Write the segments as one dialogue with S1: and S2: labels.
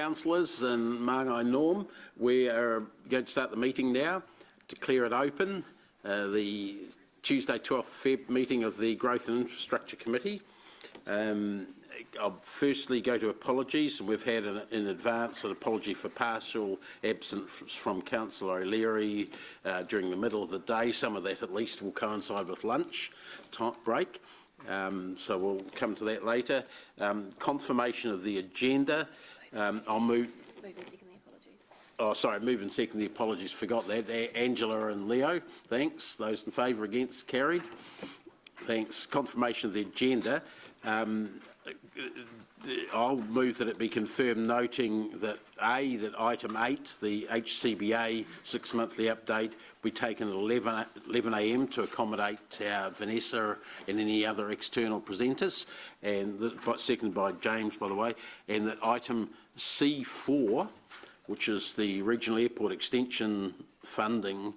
S1: councillors and Māngai Norm. We are going to start the meeting now. Declare it open. The Tuesday 12th Feb meeting of the Growth and Infrastructure Committee. I'll firstly go to apologies, and we've had in advance an apology for partial absence from Councillor O'Leary during the middle of the day. Some of that at least will coincide with lunch break. So we'll come to that later. Confirmation of the agenda. I'll move.
S2: Move and second the apologies.
S1: Oh, sorry, move and second the apologies. Forgot that. Angela and Leo, thanks. Those in favour, against, carried. Thanks. Confirmation of the agenda. I'll move that it be confirmed, noting that that item 8, the HCBA 6-monthly update, be taken at 11 a.m. to accommodate Vanessa and any other external presenters, and seconded by James, by the way, and that item C4, which is the Regional Airport Extension funding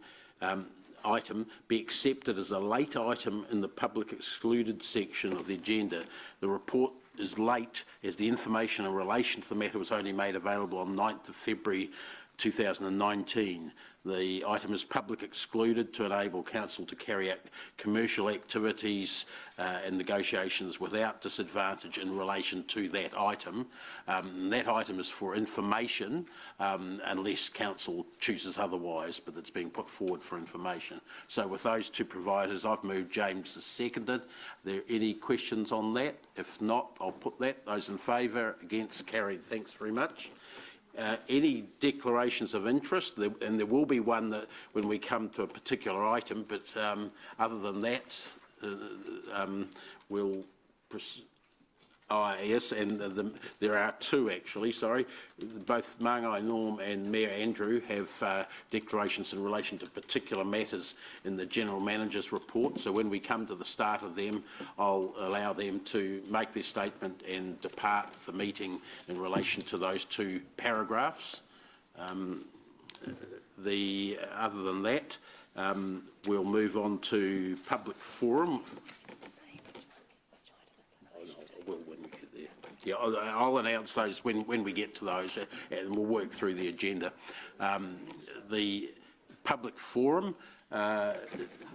S1: item, be accepted as a late item in the public excluded section of the agenda. The report is late as the information in relation to the matter was only made available on 9th of February 2019. The item is public excluded to enable Council to carry out commercial activities and negotiations without disadvantage in relation to that item. That item is for information unless Council chooses otherwise, but it's being put forward for information. So with those two provisos, I've moved, James has seconded. Are there any questions on that? If not, I'll put that. Those in favour, against, carried. Thanks very much. Any declarations of interest, and there will be one that when we come to a particular item, but other than that, we'll proceed. Yes, and there are two actually, sorry. Both Māngai Norm and Mayor Andrew have declarations in relation to particular matters in the General Manager's report. So when we come to the start of them, I'll allow them to make their statement and depart the meeting in relation to those two paragraphs. Other than that, we'll move on to public forum. Yeah, I'll announce those when we get to those, and we'll work through the agenda. The public forum,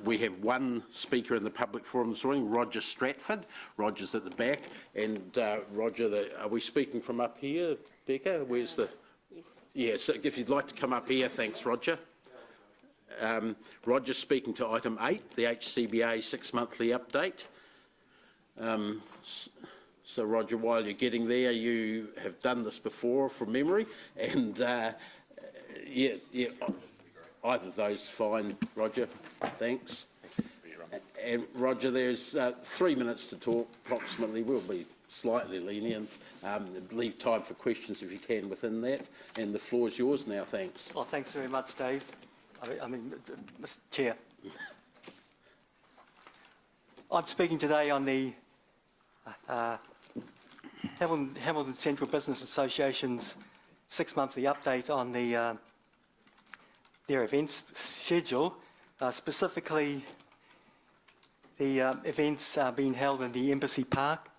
S1: we have one speaker in the public forum this morning, Roger Stratford. Roger's at the back, and Roger, are we speaking from up here, Becca? Where's the?
S2: Yes. Yeah,
S1: so if you'd like to come up here, thanks, Roger. Roger's speaking to item 8, the HCBA 6-monthly update. So Roger, while you're getting there, you have done this before from memory, and yeah, either of those fine, Roger. Thanks. And Roger, there's 3 minutes to talk approximately. We'll be slightly lenient. Leave time for questions if you can within that, and the floor is yours now. Thanks.
S3: Well, thanks very much, Dave. I mean, Mr. Chair. I'm speaking today on the Hamilton Central Business Association's 6-monthly update on their events schedule, specifically the events being held in the Embassy Park.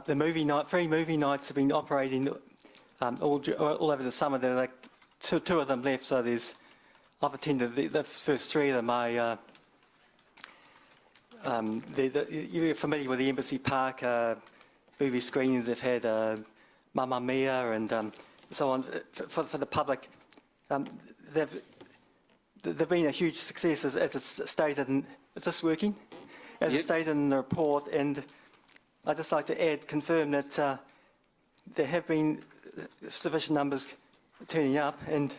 S3: The movie night, free movie nights have been operating all over the summer. There are like two of them left, so I've attended the first 3 of them. You're familiar with the Embassy Park movie screenings. They've had Mamma Mia and so on for the public. They've been a huge success, as it's stated. Is this working? As it's stated in the report, and I'd just like to confirm that there have been sufficient numbers turning up, and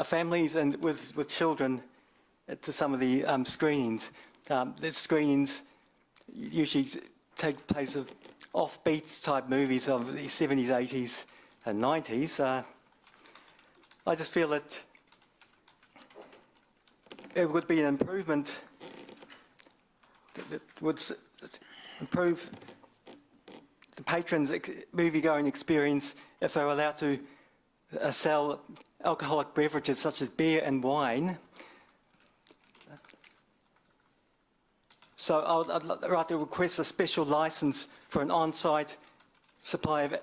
S3: families and with children to some of the screenings. The screenings usually take place of offbeat type movies of the 70s, 80s and 90s. I just feel that it would be an improvement that would improve the patrons' movie-going experience if they were allowed to sell alcoholic beverages such as beer and wine. So I'd like to request a special licence for an on-site supply of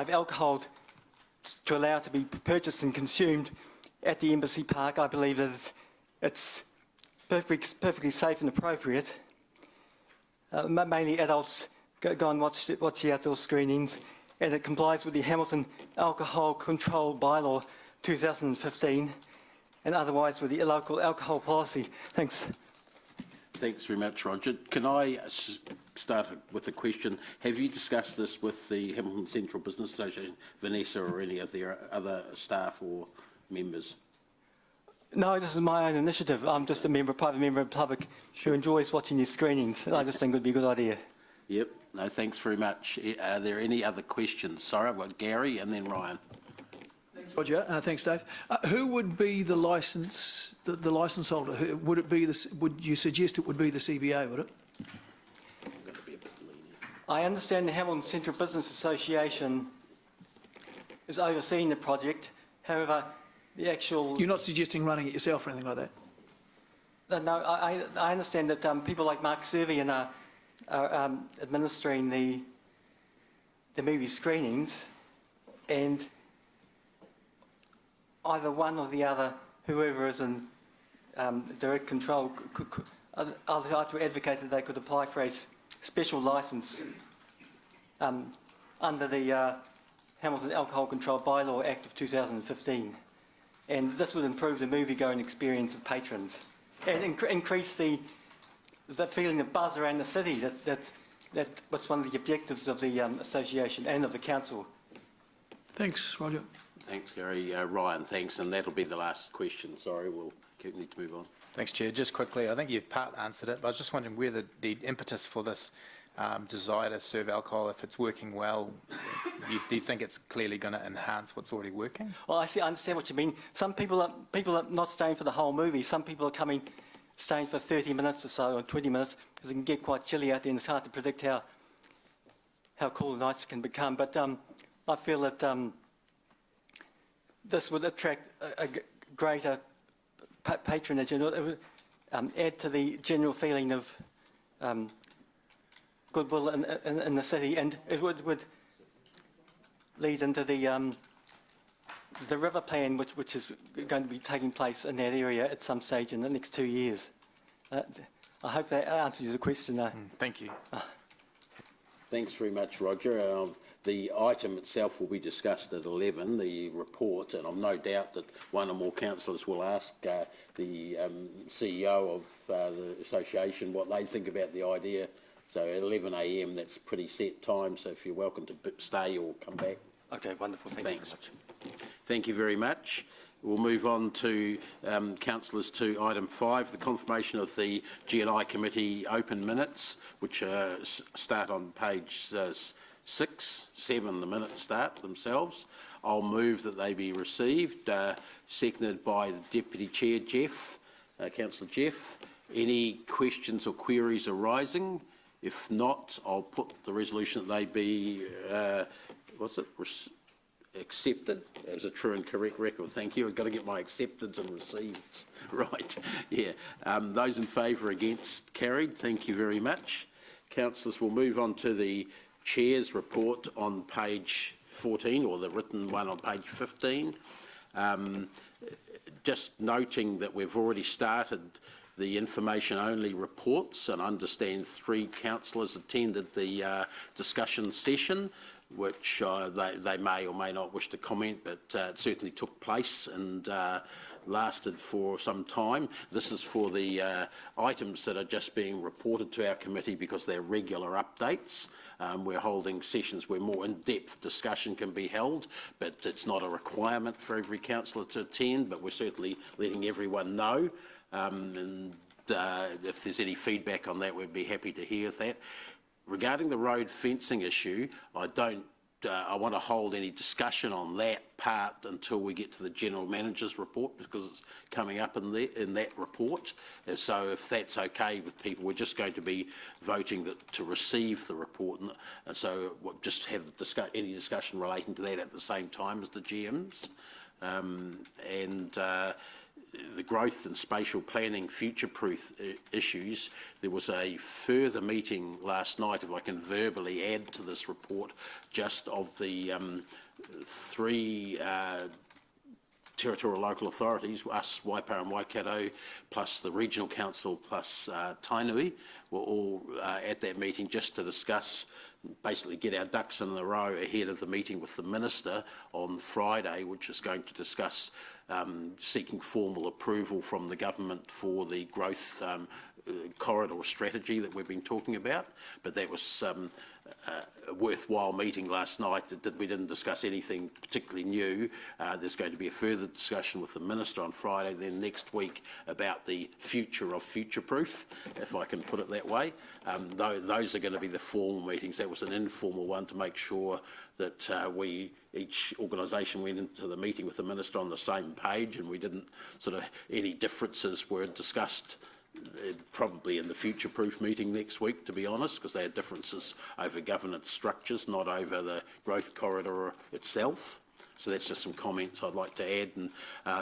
S3: alcohol to allow it to be purchased and consumed at the Embassy Park, I believe that it's perfectly safe and appropriate. Mainly adults go and watch the outdoor screenings, and it complies with the Hamilton Alcohol Control Bylaw 2015, and otherwise with the local alcohol policy. Thanks.
S1: Thanks very much, Roger. Can I start with a question? Have you discussed this with the Hamilton Central Business Association, Vanessa, or any of their other staff or members?
S3: No, this is my own initiative. I'm just a private member of the public who enjoys watching these screenings. I just think it would be a good idea.
S1: Yep. No, thanks very much. Are there any other questions? Sorry, I've got Gary and then Ryan.
S4: Thanks, Roger. Thanks, Dave. Who would be the licence holder? Would it be would you suggest it would be the CBA? Would it?
S3: I understand the Hamilton Central Business Association is overseeing the project. However, the actual...
S4: You're not suggesting running it yourself or anything like that?
S3: No, I understand that people like Mark Servian are administering the movie screenings, and either one or the other, whoever is in direct control, I'd like to advocate that they could apply for a special licence under the Hamilton Alcohol Control Bylaw Act of 2015. And this would improve the movie-going experience of patrons and increase the feeling of buzz around the city. That's one of the objectives of the association and of the council.
S4: Thanks, Roger.
S1: Thanks, Gary. Ryan, thanks. And that'll be the last question. Sorry, we'll need to move on.
S5: Thanks, Chair. Just quickly, I think you've part answered it, but I was just wondering where the impetus for this desire to serve alcohol, if it's working well, do you think it's clearly going to enhance what's already working?
S3: Well, I understand what you mean. Some people are not staying for the whole movie. Some people are staying for 30 minutes or so, or 20 minutes, because it can get quite chilly out there, and it's hard to predict how cool the nights can become. But I feel that this would attract a greater patronage, and it would add to the general feeling of goodwill in the city, and it would lead into the river plan, which is going to be taking place in that area at some stage in the next 2 years. I hope that answers the question.
S5: Thank you.
S1: Thanks very much, Roger. The item itself will be discussed at 11, the report, and I've no doubt that one or more councillors will ask the CEO of the association what they think about the idea. So at 11 a.m, that's pretty set time, so if you're welcome to stay or come back.
S3: Okay, wonderful. Thank you very much.
S1: Thank you very much. We'll move on to councillors to item 5, the confirmation of the G&I Committee open minutes, which start on page 6, 7, the minutes start themselves. I'll move that they be received, seconded by the Deputy Chair, Jeff, Councillor Jeff. Any questions or queries arising? If not, I'll put the resolution that they be, accepted as a true and correct record. Thank you. I've got to get my acceptance and received right. Yeah. Those in favour, against, carried. Thank you very much. Councillors, we'll move on to the Chair's report on page 14, or the written one on page 15. Just noting that we've already started the information-only reports, and I understand 3 councillors attended the discussion session, which they may or may not wish to comment, but it certainly took place and lasted for some time. This is for the items that are just being reported to our committee because they're regular updates. We're holding sessions where more in-depth discussion can be held, but it's not a requirement for every councillor to attend, but we're certainly letting everyone know. And if there's any feedback on that, we'd be happy to hear that. Regarding the road fencing issue, I want to hold any discussion on that part until we get to the General Manager's report, because it's coming up in that report. So if that's okay with people, we're just going to be voting to receive the report. And so we'll just have any discussion relating to that at the same time as the GMs. the growth and spatial planning future-proof issues, there was a further meeting last night, if I can verbally add to this report, just of the three territorial local authorities, us, Waipara and Waikato, plus the regional council, plus Tainui, were all at that meeting just to discuss, basically get our ducks in a row ahead of the meeting with the Minister on Friday, which is going to discuss seeking formal approval from the government for the growth corridor strategy that we've been talking about. But that was a worthwhile meeting last night. We didn't discuss anything particularly new. There's going to be a further discussion with the Minister on Friday, then next week about the future of future-proof, if I can put it that way. Those are going to be the formal meetings. That was an informal one to make sure that each organisation went into the meeting with the Minister on the same page, and we didn't any differences were discussed probably in the future-proof meeting next week, to be honest, because they had differences over governance structures, not over the growth corridor itself. So that's just some comments I'd like to add and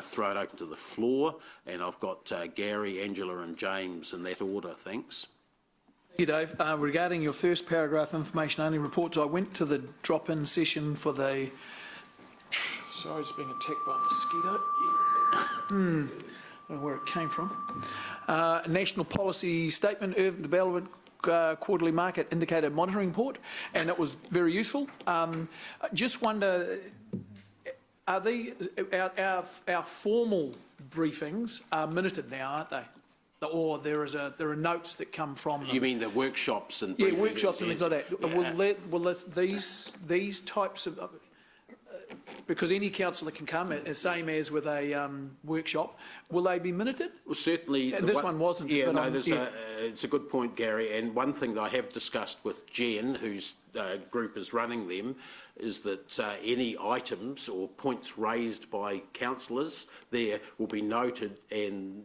S1: throw it open to the floor. And I've got Gary, Angela and James in that order. Thanks.
S4: Thank you, Dave. Regarding your first paragraph, information-only reports, I went to the drop-in session for the... Sorry, it's being attacked by a mosquito. I don't know where it came from. National Policy Statement, Urban Development Quarterly Market Indicator Monitoring Report, and it was very useful. Just wonder, are our formal briefings are minuted now, aren't they? Or there are notes that come from them?
S1: You mean the workshops and
S4: Yeah,
S1: briefings?
S4: workshops and things like that.
S1: Yeah.
S4: These types of... because any councillor can come, same as with a workshop, will they be minuted?
S1: Well, certainly...
S4: This one wasn't.
S1: Yeah,
S4: but
S1: no, it's a good point, Gary, and one thing that I have discussed with Jen, whose group is running them, is that any items or points raised by councillors there will be noted and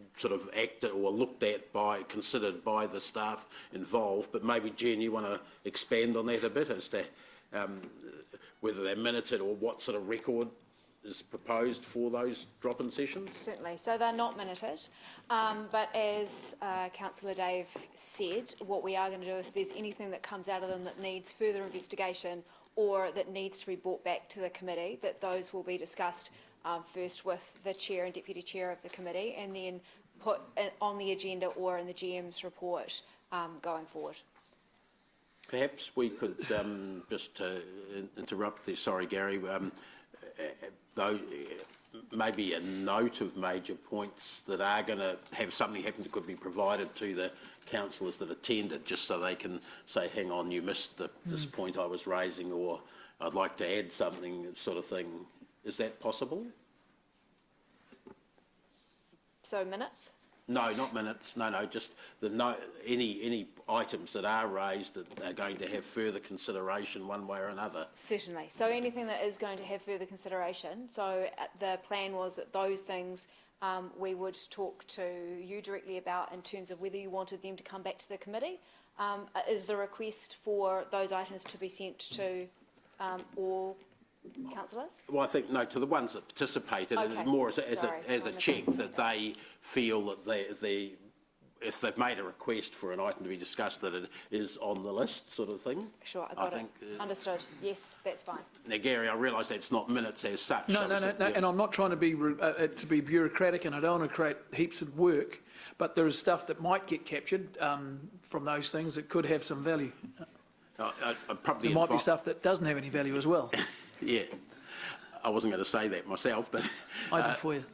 S1: acted or looked at considered by the staff involved. But maybe, Jen, you want to expand on that a bit as to whether they're minuted or what sort of record is proposed for those drop-in sessions?
S2: Certainly. So they're not minuted, but as Councillor Dave said, what we are going to do, if there's anything that comes out of them that needs further investigation or that needs to be brought back to the committee, that those will be discussed first with the chair and deputy chair of the committee, and then put on the agenda or in the GM's report going forward.
S1: Perhaps we could just interrupt there. Sorry, Gary. Though maybe a note of major points that are going to have something happen that could be provided to the councillors that attended, just so they can say, hang on, you missed this point I was raising, or I'd like to add something, sort of thing. Is that possible?
S2: So minutes?
S1: No, not minutes. No, just any items that are raised that are going to have further consideration one way or another.
S2: Certainly. So anything that is going to have further consideration. So the plan was that those things we would talk to you directly about in terms of whether you wanted them to come back to the committee. Is the request for those items to be sent to all councillors?
S1: Well, I think, no, to the ones that participated,
S2: Okay.
S1: and more as a check that they feel that if they've made a request for an item to be discussed, that it is on the list, sort of thing.
S2: Sure, I got it. Understood. Yes, that's fine.
S1: Now, Gary, I realise that's not minutes as such.
S4: No, and I'm not trying to be bureaucratic, and I don't want to create heaps of work, but there is stuff that might get captured from those things that could have some value.
S1: Probably
S4: there might be stuff that doesn't have any value as well.
S1: Yeah, I wasn't going to say that myself, but
S4: I did for you.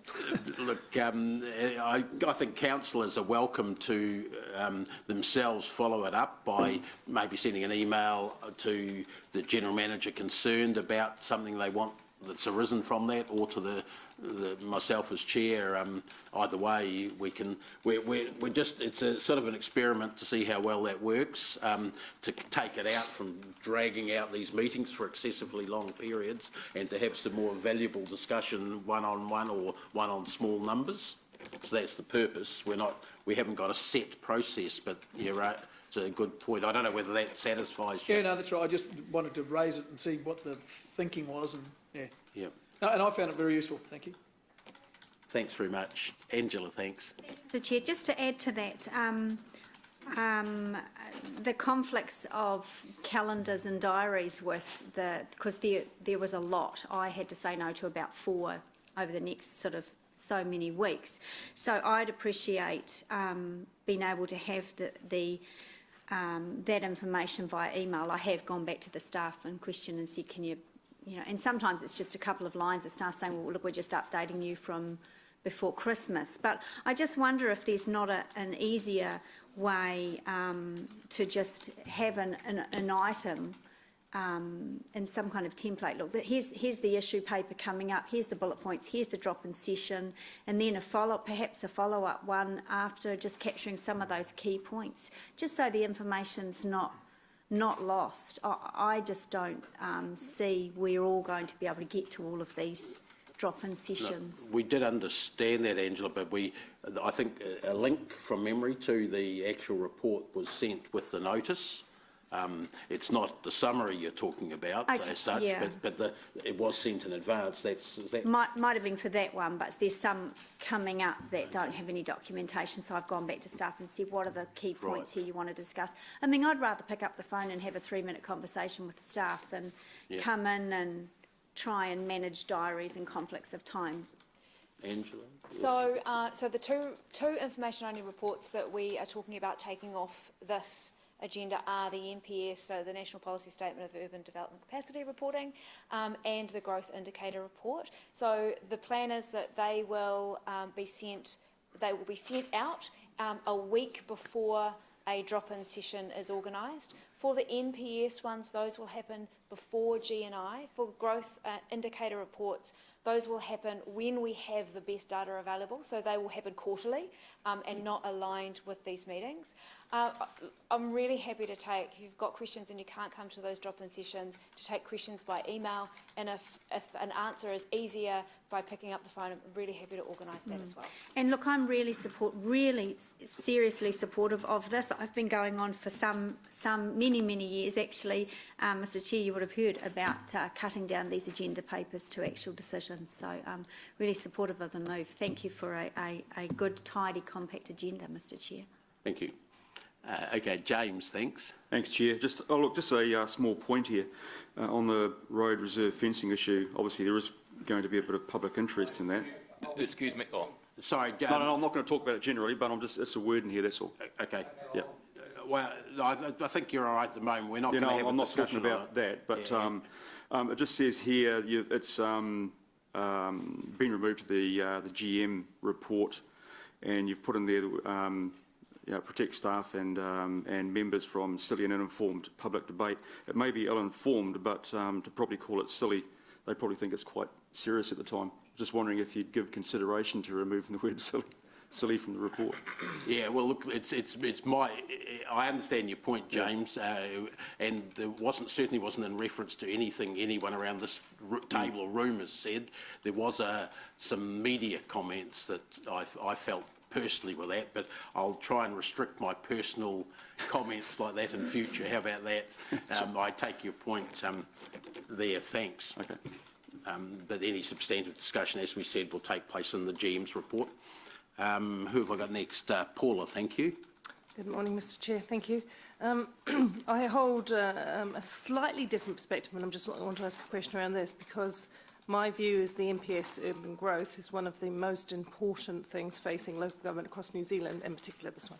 S1: Look, I think councillors are welcome to themselves follow it up by maybe sending an email to the general manager concerned about something they want that's arisen from that, or to myself as chair. Either way, we're just, it's a sort of an experiment to see how well that works, to take it out from dragging out these meetings for excessively long periods, and to have some more valuable discussion one-on-one or one on small numbers. So that's the purpose. We haven't got a set process, but you're right. It's a good point. I don't know whether that satisfies you.
S4: Yeah, no, that's right. I just wanted to raise it and see what the thinking was, and yeah.
S1: Yeah.
S4: No, and I found it very useful. Thank you.
S1: Thanks very much. Angela, thanks.
S6: The Chair, just to add to that, the conflicts of calendars and diaries with because there was a lot. I had to say no to about 4 over the next sort of so many weeks. So I'd appreciate being able to have that information via email. I have gone back to the staff and questioned and said, can you know, and sometimes it's just a couple of lines of staff saying, well, look, we're just updating you from before Christmas. But I just wonder if there's not an easier way to just have an item in some kind of template. Look, here's the issue paper coming up, here's the bullet points, here's the drop-in session, and then perhaps a follow-up one after, just capturing some of those key points, just so the information's not lost. I just don't see we're all going to be able to get to all of these drop-in sessions.
S1: No, we did understand that, Angela, but I think a link from memory to the actual report was sent with the notice. It's not the summary you're talking about as such,
S6: yeah.
S1: but it was sent in advance. That
S6: Might have been for that one, but there's some coming up that don't have any documentation, so I've gone back to staff and said, what are the key points here you want to discuss? I mean, I'd rather pick up the phone and have a 3-minute conversation with the staff than come in and try and manage diaries and conflicts of time.
S1: Angela?
S2: So the two information-only reports that we are talking about taking off this agenda are the NPS, so the National Policy Statement of Urban Development Capacity Reporting, and the Growth Indicator Report. So the plan is that they will be sent out a week before a drop-in session is organised. For the NPS ones, those will happen before GNI. For growth indicator reports, those will happen when we have the best data available, so they will happen quarterly and not aligned with these meetings. I'm really happy to take, if you've got questions and you can't come to those drop-in sessions, to take questions by email, and if an answer is easier by picking up the phone, I'm really happy to organise that as well.
S6: And look, I'm really seriously supportive of this. I've been going on for many years actually. Mr Chair, you would have heard about cutting down these agenda papers to actual decisions, so I'm really supportive of the move. Thank you for a good, tidy, compact agenda, Mr Chair.
S1: Thank you. Okay, James, thanks.
S7: Thanks, Chair. Just a small point here on the road reserve fencing issue. Obviously, there is going to be a bit of public interest in that.
S8: Excuse me. Oh.
S1: Sorry,
S7: No, I'm not going to talk about it generally, but it's a word in here, that's all.
S1: Okay.
S7: Yeah.
S1: Well, I think you're all right at the moment. We're not going to have
S7: I'm
S1: a
S7: not talking
S1: discussion
S7: about that, but it just says here it's been removed to the GM report, and you've put in there protect staff and members from silly and uninformed public debate. It may be ill-informed, but to probably call it silly, they probably think it's quite serious at the time. Just wondering if you'd give consideration to removing the word silly from the report.
S1: Yeah, well, look, I understand your point, James, and there certainly wasn't in reference to anything anyone around this table or room has said. There was some media comments that I felt personally with that, but I'll try and restrict my personal comments like that in future. How about that? I take your point there, thanks.
S7: Okay.
S1: But any substantive discussion, as we said, will take place in the GM's report. Who have I got next? Paula, thank you.
S9: Good morning, Mr Chair. Thank you. I hold a slightly different perspective, and I just want to ask a question around this, because my view is the NPS urban growth is one of the most important things facing local government across New Zealand, in particular this one,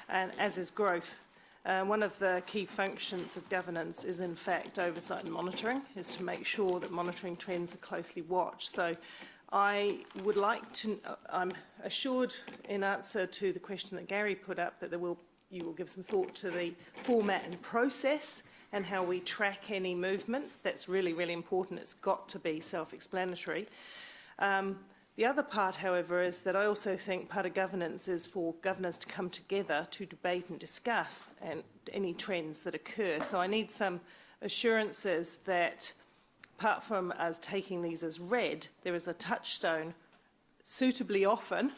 S9: and as is growth. One of the key functions of governance is, in fact, oversight and monitoring, is to make sure that monitoring trends are closely watched. So I would like to, I'm assured in answer to the question that Gary put up that you will give some thought to the format and process and how we track any movement. That's really, really important. It's got to be self-explanatory. The other part, however, is that I also think part of governance is for governors to come together to debate and discuss any trends that occur. So I need some assurances that, apart from us taking these as read, there is a touchstone suitably often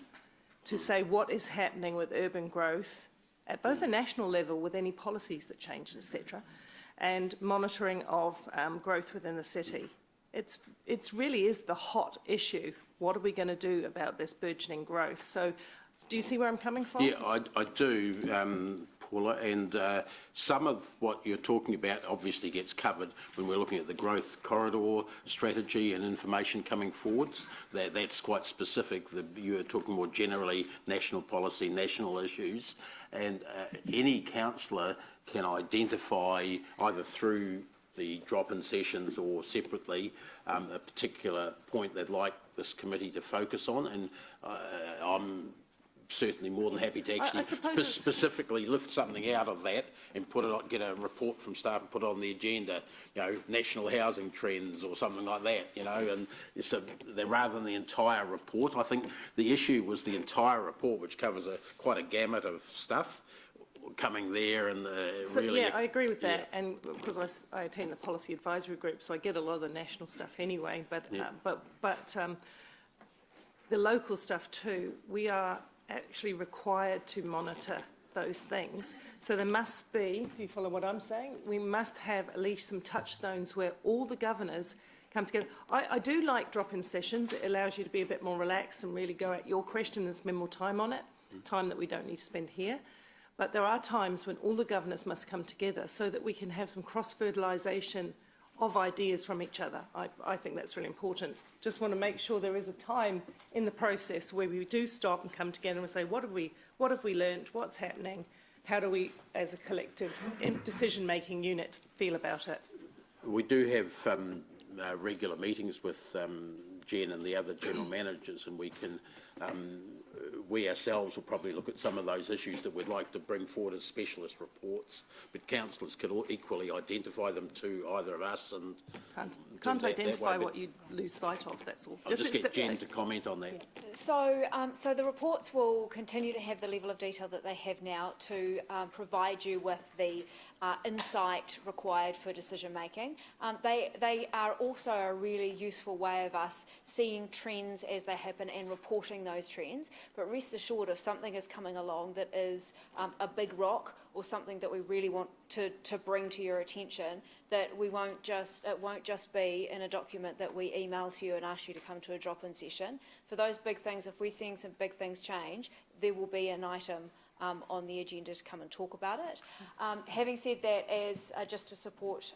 S9: to say what is happening with urban growth at both a national level with any policies that change, etc., and monitoring of growth within the city. It really is the hot issue what are we going to do about this burgeoning growth? So do you see where I'm coming from?
S1: Yeah, I do, Paula, and some of what you're talking about obviously gets covered when we're looking at the growth corridor strategy and information coming forwards. That's quite specific. You're talking more generally national policy, national issues, and any councillor can identify either through the drop-in sessions or separately a particular point they'd like this committee to focus on, and I'm certainly more than happy to actually specifically lift something out of that and put it on, get a report from staff and put it on the agenda, you know, national housing trends or something like that, you know, and so rather than the entire report. I think the issue was the entire report, which covers quite a gamut of stuff coming there, and really...
S9: Yeah, I agree with that, and because I attend the policy advisory group, so I get a lot of the national stuff anyway, but the local stuff too, we are actually required to monitor those things. So there must be, do you follow what I'm saying? We must have at least some touchstones where all the governors come together. I do like drop-in sessions. It allows you to be a bit more relaxed and really go at your question and spend more time on it, time that we don't need to spend here. But there are times when all the governors must come together so that we can have some cross-fertilisation of ideas from each other. I think that's really important. Just want to make sure there is a time in the process where we do stop and come together and say, what have we learned? What's happening? How do we, as a collective decision-making unit, feel about it?
S1: We do have regular meetings with Jen and the other general managers, and we can, we ourselves will probably look at some of those issues that we'd like to bring forward as specialist reports, but councillors could all equally identify them to either of us and...
S9: Can't identify what you lose sight of, that's all.
S1: I'll just get Jen to comment on that.
S2: So, so the reports will continue to have the level of detail that they have now to provide you with the insight required for decision making. They are also a really useful way of us seeing trends as they happen and reporting those trends. But rest assured, if something is coming along that is a big rock or something that we really want to bring to your attention, that it won't just be in a document that we email to you and ask you to come to a drop-in session. For those big things, if we're seeing some big things change, there will be an item on the agenda to come and talk about it. Having said that, as just to support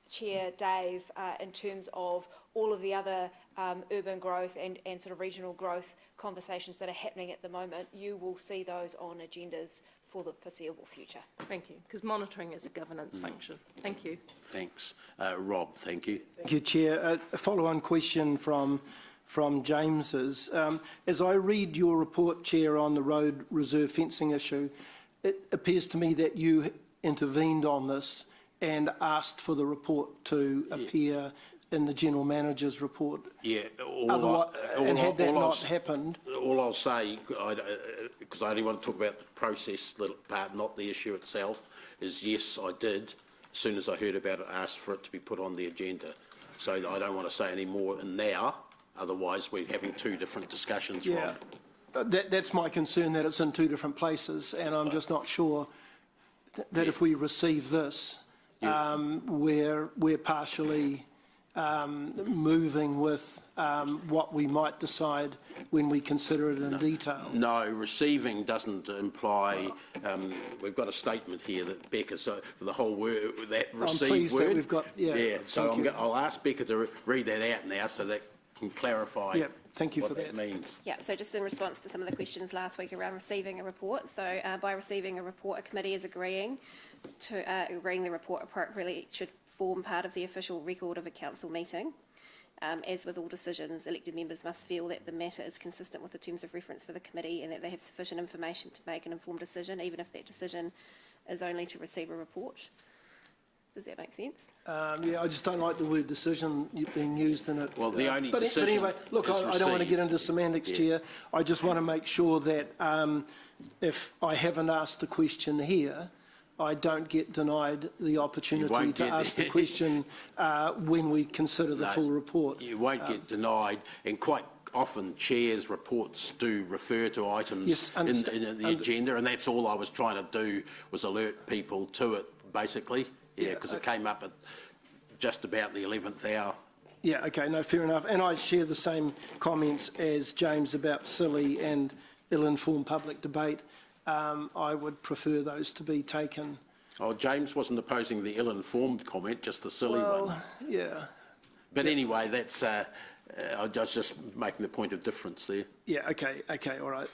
S2: Chair Dave in terms of all of the other urban growth and sort of regional growth conversations that are happening at the moment, you will see those on agendas for the foreseeable future.
S9: Thank you, because monitoring is a governance function. Thank you.
S1: Thanks. Rob, thank you.
S8: Thank you, Chair. A follow-on question from James's. As I read your report, Chair, on the road reserve fencing issue, it appears to me that you intervened on this and asked for the report to appear in the General Manager's report.
S1: Yeah.
S8: Had that not happened...
S1: All I'll say, because I only want to talk about the process little part, not the issue itself, is yes, I did. As soon as I heard about it, asked for it to be put on the agenda. So I don't want to say any more now. Otherwise, we're having two different discussions.
S8: Yeah, that's my concern, that it's in two different places, and I'm just not sure that if we receive this, we're partially moving with what we might decide when we consider it in detail.
S1: No, receiving doesn't imply. We've got a statement here that Becca, so for the whole word, that receive
S8: I'm pleased
S1: word.
S8: That we've got. Yeah.
S1: So I'll ask Becca to read that out now, so that can clarify.
S8: Thank you
S1: what
S8: for that.
S1: Means.
S10: Yeah, so just in response to some of the questions last week around receiving a report. So by receiving a report, a committee is agreeing the report appropriately should form part of the official record of a council meeting. As with all decisions, elected members must feel that the matter is consistent with the terms of reference for the committee and that they have sufficient information to make an informed decision, even if that decision is only to receive a report. Does that make sense?
S8: Yeah, I just don't like the word decision being used in it.
S1: Well, the only
S8: but anyway, look, I don't want to get into semantics, Chair. I just want to make sure that if I haven't asked the question here, I don't get denied the opportunity to ask the question when we consider the full report.
S1: You won't get denied, and quite often chairs' reports do refer to items in the agenda, and that's all I was trying to do, was alert people to it, basically. Yeah, because it came up at just about the 11th hour.
S8: Yeah, okay, no, fair enough. And I share the same comments as James about silly and ill-informed public debate. I would prefer those to be taken.
S1: Oh, James wasn't opposing the ill-informed comment, just the silly one.
S8: Well, yeah.
S1: But anyway, that's, I was just making the point of difference there.
S8: Yeah, okay, all right.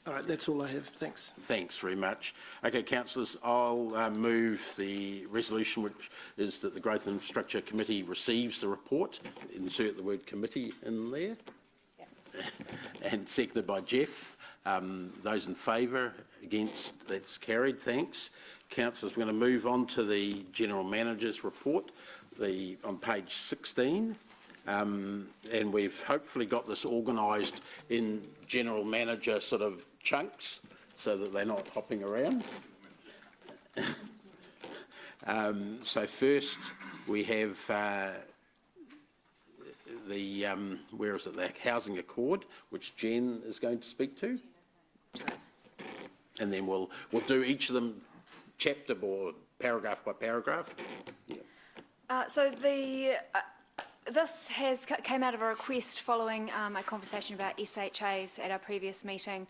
S8: All right, that's all I have. Thanks.
S1: Thanks very much. Okay, councillors, I'll move the resolution, which is that the Growth and Infrastructure Committee receives the report. Insert the word committee in there. And seconded by Jeff. Those in favour, against, that's carried. Thanks. Councillors, we're going to move on to the General Manager's report, on page 16. And we've hopefully got this organised in General Manager sort of chunks so that they're not hopping around. So first we have where is it, the Housing Accord, which Jen is going to speak to. And then we'll do each of them chapter or paragraph by paragraph. Yeah.
S2: So this came out of a request following a conversation about SHAs at our previous meeting,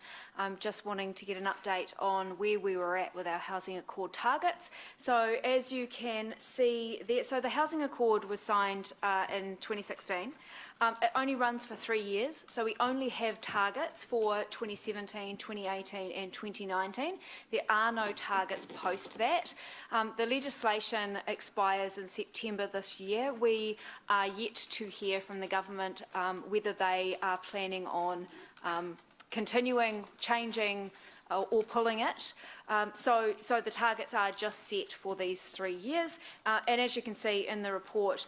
S2: just wanting to get an update on where we were at with our Housing Accord targets. So as you can see there, so the Housing Accord was signed in 2016. It only runs for 3 years, so we only have targets for 2017, 2018 and 2019. There are no targets post that. The legislation expires in September this year. We are yet to hear from the government whether they are planning on continuing, changing or pulling it. So the targets are just set for these 3 years. And as you can see in the report,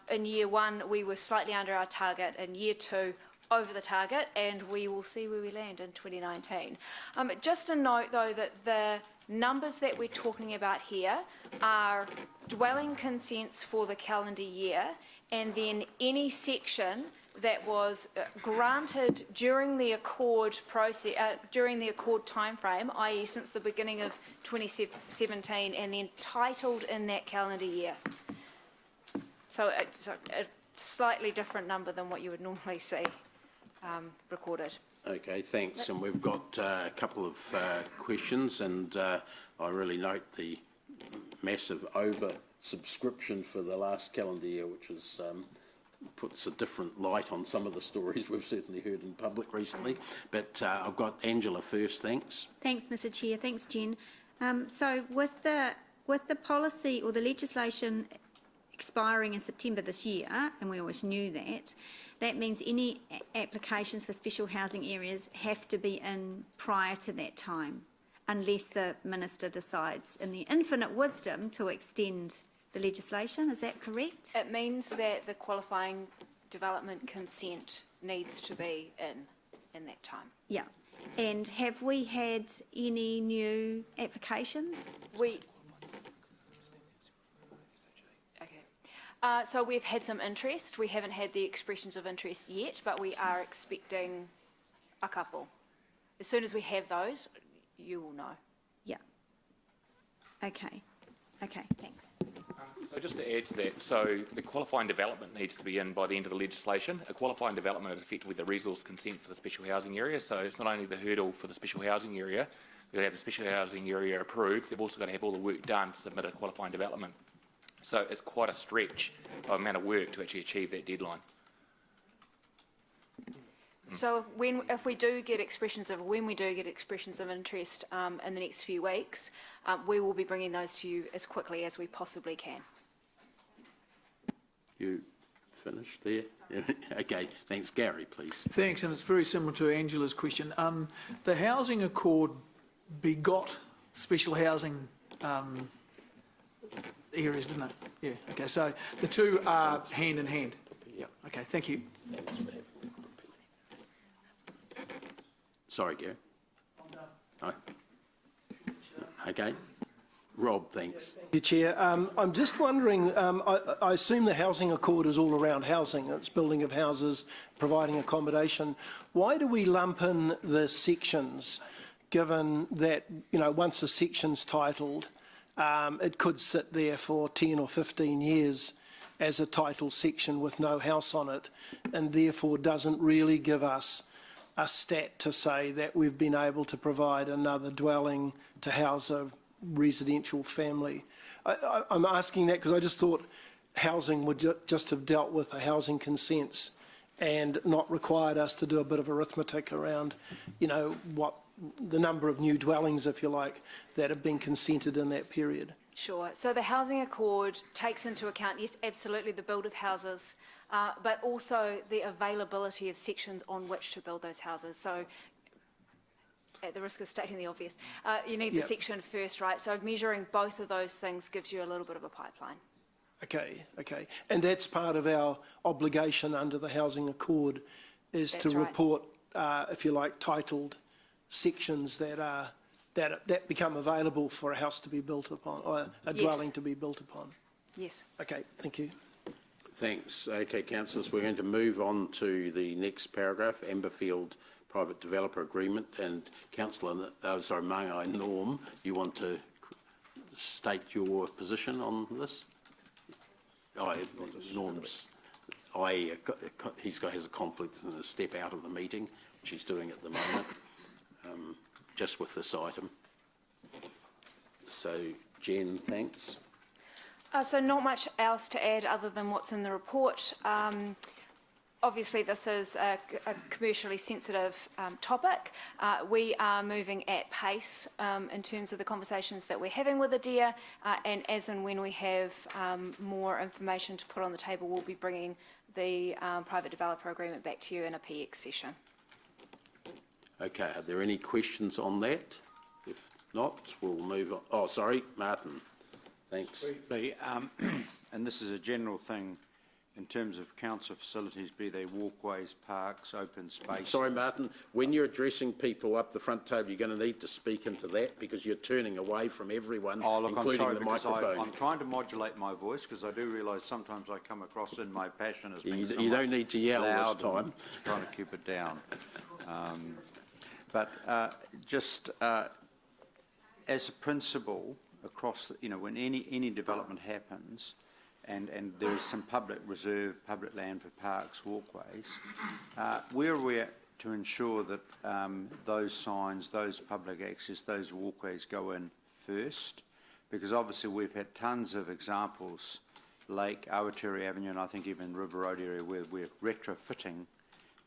S2: in year 1 we were slightly under our target, in year 2 over the target, and we will see where we land in 2019. Just a note though that the numbers that we're talking about here are dwelling consents for the calendar year, and then any section that was granted during the Accord process, during the Accord timeframe, i.e. since the beginning of 2017, and then titled in that calendar year. So a slightly different number than what you would normally see recorded.
S1: Okay, thanks. And we've got a couple of questions, and I really note the massive over-subscription for the last calendar year, which is puts a different light on some of the stories we've certainly heard in public recently. But I've got Angela first, thanks.
S6: Thanks, Mr Chair. Thanks, Jen. So with the policy or the legislation expiring in September this year, and we always knew that, that means any applications for special housing areas have to be in prior to that time, unless the Minister decides in the infinite wisdom to extend the legislation. Is that correct?
S2: It means that the qualifying development consent needs to be in that time.
S6: Yeah. And have we had any new applications?
S2: So we've had some interest. We haven't had the expressions of interest yet, but we are expecting a couple. As soon as we have those, you will know.
S6: Yeah. Okay. Okay, thanks.
S11: So just to add to that, so the qualifying development needs to be in by the end of the legislation. A qualifying development is effectively the resource consent for the special housing area. So it's not only the hurdle for the special housing area, we've got to have the special housing area approved, they've also got to have all the work done to submit a qualifying development. So it's quite a stretch of amount of work to actually achieve that deadline.
S2: So if we do get expressions of, when we do get expressions of interest in the next few weeks, we will be bringing those to you as quickly as we possibly can.
S1: You finished there? Okay, thanks. Gary, please.
S4: Thanks, and it's very similar to Angela's question. The Housing Accord begot special housing areas, didn't it? Yeah, okay, so the two are hand in hand. Yeah, okay, thank you.
S1: Sorry, Gary. Oh. Okay. Rob, thanks.
S8: Thank you, Chair. I'm just wondering, I assume the Housing Accord is all around housing. It's building of houses, providing accommodation. Why do we lump in the sections, given that, you know, once a section's titled, it could sit there for 10 or 15 years as a title section with no house on it, and therefore doesn't really give us a stat to say that we've been able to provide another dwelling to house a residential family. I'm asking that because I just thought housing would just have dealt with the housing consents and not required us to do a bit of arithmetic around, you know, what the number of new dwellings, if you like, that have been consented in that period.
S2: Sure. So the Housing Accord takes into account, yes, absolutely, the build of houses, but also the availability of sections on which to build those houses. So at the risk of stating the obvious, you need the section first, right? So measuring both of those things gives you a little bit of a pipeline.
S8: Okay. And that's part of our obligation under the Housing Accord, is
S2: That's
S8: to
S2: right.
S8: report, if you like, titled sections that become available for a house to be built upon, or a dwelling to be built upon.
S2: Yes.
S8: Okay, thank you.
S1: Thanks. Okay, councillors, we're going to move on to the next paragraph, Amberfield Private Developer Agreement, and Councillor, Mangai Norm, you want to state your position on this? Norm's, has a conflict and a step out of the meeting, which he's doing at the moment, just with this item. So, Jen, thanks.
S2: So not much else to add other than what's in the report. Obviously, this is a commercially sensitive topic. We are moving at pace in terms of the conversations that we're having with ADEA, and as and when we have more information to put on the table, we'll be bringing the private developer agreement back to you in a PX session.
S1: Okay, are there any questions on that? If not, we'll move on. Oh, sorry, Martin. Thanks.
S12: Briefly, and this is a general thing in terms of council facilities, be they walkways, parks, open space.
S1: Sorry, Martin, when you're addressing people up the front table, you're going to need to speak into that because you're turning away from everyone, including the microphone.
S12: I'm trying to modulate my voice because I do realise sometimes I come across in my passion as being
S1: You don't need to yell this time.
S12: Just trying to keep it down. Just as a principle across, when any development happens, and there is some public land for parks, walkways, where are we at to ensure that those signs, those public access, those walkways go in first? Because obviously we've had tons of examples, like Awatiri Avenue and I think even River Road area, where we're retrofitting,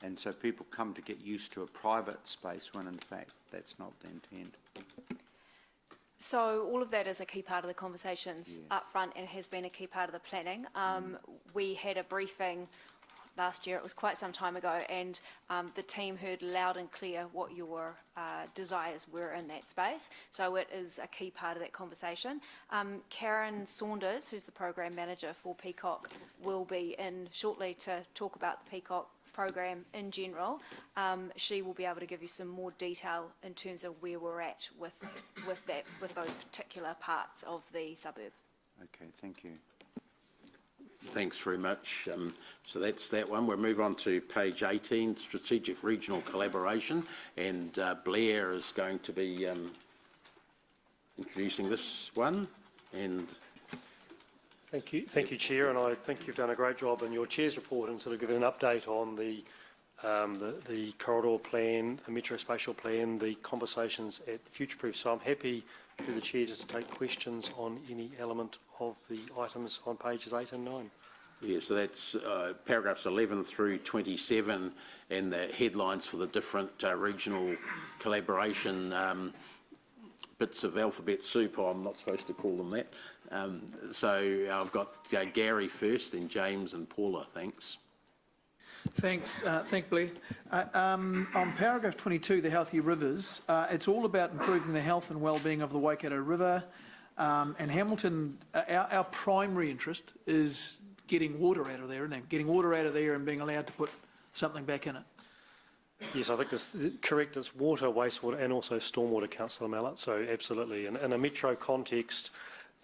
S12: and so people come to get used to a private space when in fact that's not the intent.
S2: So all of that is a key part of the conversations up front, and has been a key part of the planning. We had a briefing last year, it was quite some time ago, and the team heard loud and clear what your desires were in that space. So it is a key part of that conversation. Karen Saunders, who's the program manager for Peacock, will be in shortly to talk about the Peacock program in general. She will be able to give you some more detail in terms of where we're at with those particular parts of the suburb.
S12: Okay, thank you.
S1: Thanks very much. So that's that one. We'll move on to page 18, Strategic Regional Collaboration, and Blair is going to be introducing this one. And
S13: Thank you, Chair, and I think you've done a great job in your Chair's report and sort of given an update on the corridor plan, the metro spatial plan, the conversations at Future-Proof. So I'm happy to the Chair just to take questions on any element of the items on pages 8 and 9.
S1: yeah, so that's paragraphs 11 through 27, and the headlines for the different regional collaboration bits of alphabet soup. I'm not supposed to call them that. So I've got Gary first, then James and Paula. Thanks.
S4: Thanks, Blair. On paragraph 22, the Healthy Rivers, it's all about improving the health and well-being of the Waikato River. And Hamilton, our primary interest is getting water out of there, isn't it? Getting water out of there and being allowed to put something back in it.
S13: Yes, I think that's correct. It's water, wastewater, and also stormwater, Councillor Mallett. So absolutely, in a metro context,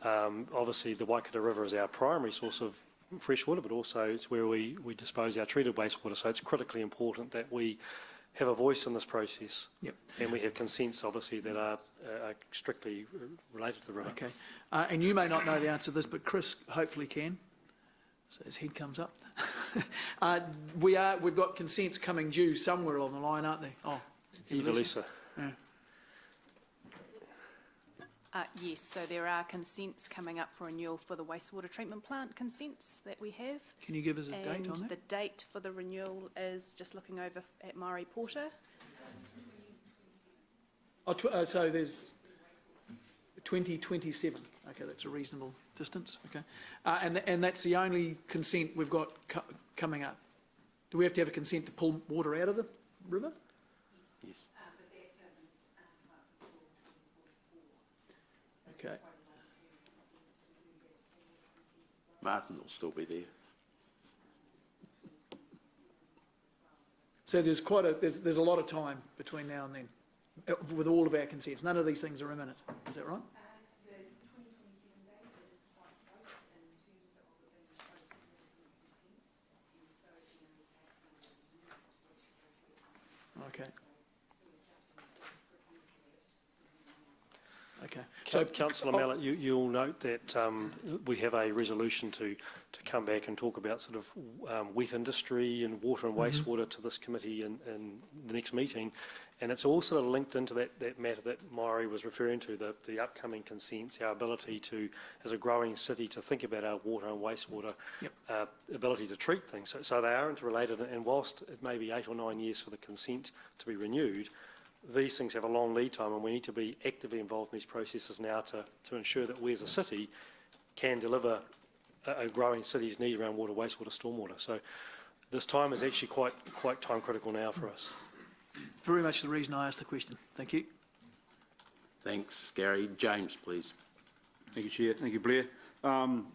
S13: obviously the Waikato River is our primary source of fresh water, but also it's where we dispose our treated wastewater. So it's critically important that we have a voice in this process.
S4: Yep.
S13: And we have consents, obviously, that are strictly related to the river.
S4: Okay. And you may not know the answer to this, but Chris hopefully can. So his head comes up. We've got consents coming due somewhere along the line, aren't they? Oh,
S13: Evelisa.
S4: Yeah.
S14: Yes, so there are consents coming up for renewal for the wastewater treatment plant consents that we have.
S4: Can you give us a date on
S14: And
S4: that?
S14: the date for the renewal is, just looking over at Murray Porter,
S4: So there's 2027. Okay, that's a reasonable distance. Okay, and that's the only consent we've got coming up. Do we have to have a consent to pull water out of the river?
S1: Yes.
S4: Okay.
S1: Martin will still be there.
S4: So there's there's a lot of time between now and then with all of our consents. None of these things are imminent. Is that right? Okay. Okay.
S13: So, Councillor Mallett, you'll note that we have a resolution to come back and talk about sort of wet industry and water and wastewater to this committee in the next meeting. And it's all sort of linked into that matter that Maury was referring to, the upcoming consents, our ability to, as a growing city, to think about our water and wastewater ability to treat things. So they are interrelated, and whilst it may be 8 or 9 years for the consent to be renewed, these things have a long lead time, and we need to be actively involved in these processes now to ensure that we as a city can deliver a growing city's need around water, wastewater, stormwater. So this time is actually quite time critical now for us.
S4: Very much the reason I asked the question. Thank you.
S1: Thanks, Gary. James, please.
S7: Thank you, Chair. Thank you, Blair.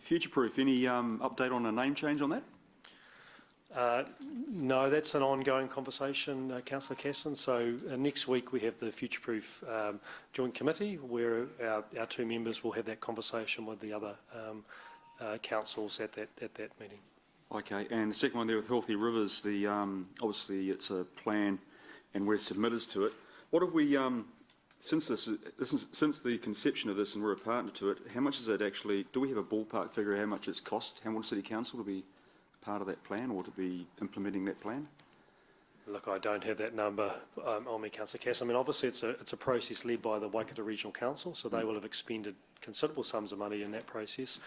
S7: Future-proof, any update on a name change on that?
S13: No, that's an ongoing conversation, Councillor Casson. So next week we have the Future-Proof Joint Committee where our two members will have that conversation with the other councils at that meeting.
S7: Okay, and the second one there with Healthy Rivers, obviously it's a plan and we're submitters to it. What have we, since the conception of this and we're a partner to it, how much is it actually, do we have a ballpark figure of how much it's cost Hamilton City Council to be part of that plan or to be implementing that plan?
S13: Look, I don't have that number on me, Councillor Cass. I mean, obviously it's a process led by the Waikato Regional Council, so they will have expended considerable sums of money in that process.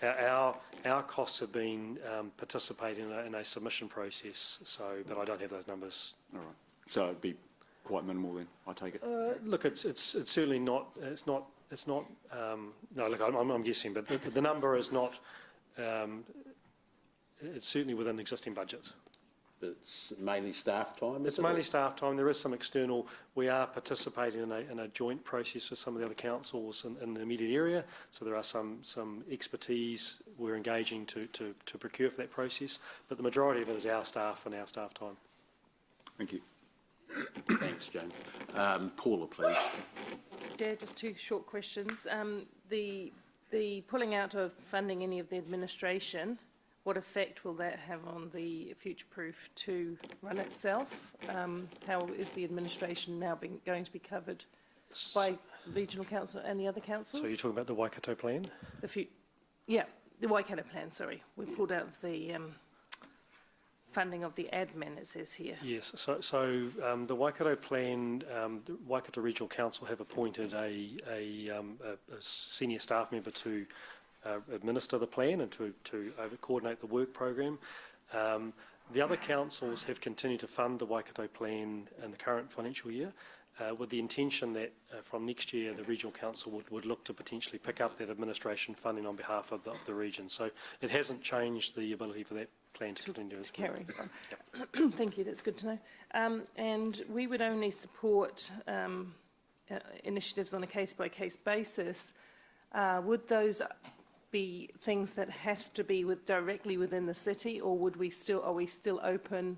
S13: Our costs have been participating in a submission process, but I don't have those numbers.
S7: All right, so it'd be quite minimal then, I take it?
S13: Look, it's certainly not. It's not. No, look, I'm guessing, but the number is not. It's certainly within existing budgets.
S1: It's mainly staff time,
S13: It's mainly staff time. There is some external. We are participating in a joint process with some of the other councils in the immediate area. So there are some expertise we're engaging to procure for that process. But the majority of it is our staff and our staff time.
S7: Thank you.
S1: Thanks, James. Paula, please.
S9: Yeah, just two short questions. The pulling out of funding any of the administration, what effect will that have on the Future-Proof to run itself? How is the administration now going to be covered by the Regional Council and the other councils?
S13: So you're talking about the Waikato plan?
S9: Yeah, the Waikato plan, sorry. We pulled out of the funding of the admin, it says here.
S13: Yes, so the Waikato plan, the Waikato Regional Council have appointed a senior staff member to administer the plan and to coordinate the work program. The other councils have continued to fund the Waikato plan in the current financial year with the intention that from next year the Regional Council would look to potentially pick up that administration funding on behalf of the region. So it hasn't changed the ability for that plan to continue as well.
S9: Carry on. Thank you, that's good to know. And we would only support initiatives on a case-by-case basis. Would those be things that have to be directly within the city, or are we still open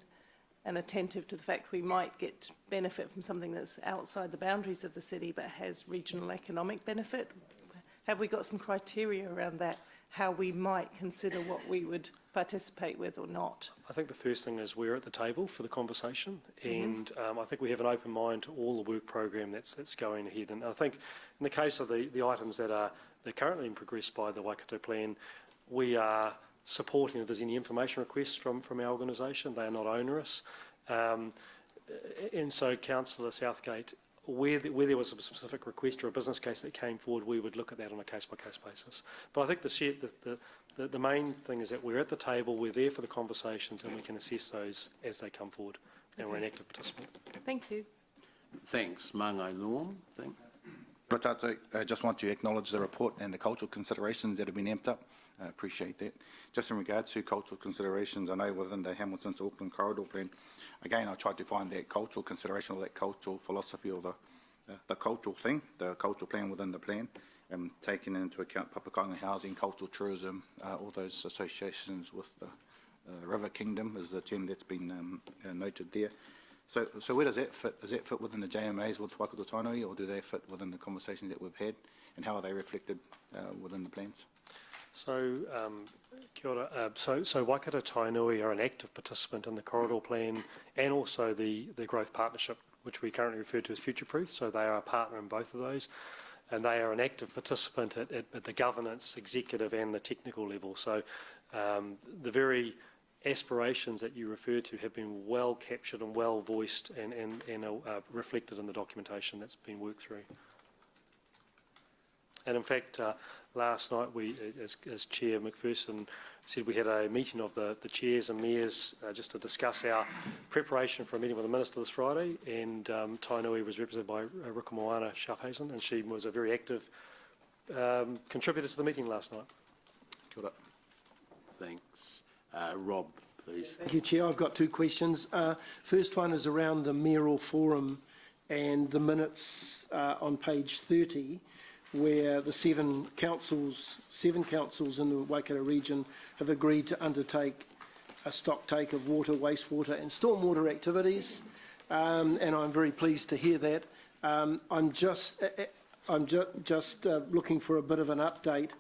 S9: and attentive to the fact we might get benefit from something that's outside the boundaries of the city but has regional economic benefit? Have we got some criteria around that, how we might consider what we would participate with or not?
S13: I think the first thing is we're at the table for the conversation, and I think we have an open mind to all the work program that's going ahead. And I think in the case of the items that are currently in progress by the Waikato plan, we are supporting if there's any information requests from our organisation. They are not onerous. And so, Councillor Southgate, where there was a specific request or a business case that came forward, we would look at that on a case-by-case basis. But I think the main thing is that we're at the table, we're there for the conversations, and we can assess those as they come forward, and we're an active participant.
S9: Thank you.
S1: Thanks. Mangai Norm.
S15: I just want to acknowledge the report and the cultural considerations that have been amped up. I appreciate that. Just in regards to cultural considerations, I know within the Hamilton to Auckland Corridor Plan, again, I tried to find that cultural consideration or that cultural philosophy or the cultural thing, the cultural plan within the plan, taking into account papakainga housing, cultural tourism, all those associations with the River Kingdom is the term that's been noted there. So where does that fit? Does that fit within the JMAs with Waikato Tainui, or do they fit within the conversations that we've had, and how are they reflected within the plans?
S13: So, kia ora. So Waikato Tainui are an active participant in the corridor plan and also the growth partnership, which we currently refer to as Future Proof. So they are a partner in both of those, and they are an active participant at the governance, executive and the technical level. So the very aspirations that you refer to have been well captured and well voiced and reflected in the documentation that's been worked through. And in fact, last night, as Chair McPherson said, we had a meeting of the chairs and mayors just to discuss our preparation for a meeting with the Minister this Friday, and Tainui was represented by Rukumoana Schaafhuisen, and she was a very active contributor to the meeting last night.
S1: Kia ora. Thanks. Rob, please.
S8: Thank you, Chair. I've got two questions. First one is around the mayoral forum and the minutes on page 30, where the seven councils in the Waikato region have agreed to undertake a stock take of water, wastewater and stormwater activities, and I'm very pleased to hear that. I'm just looking for a bit of an update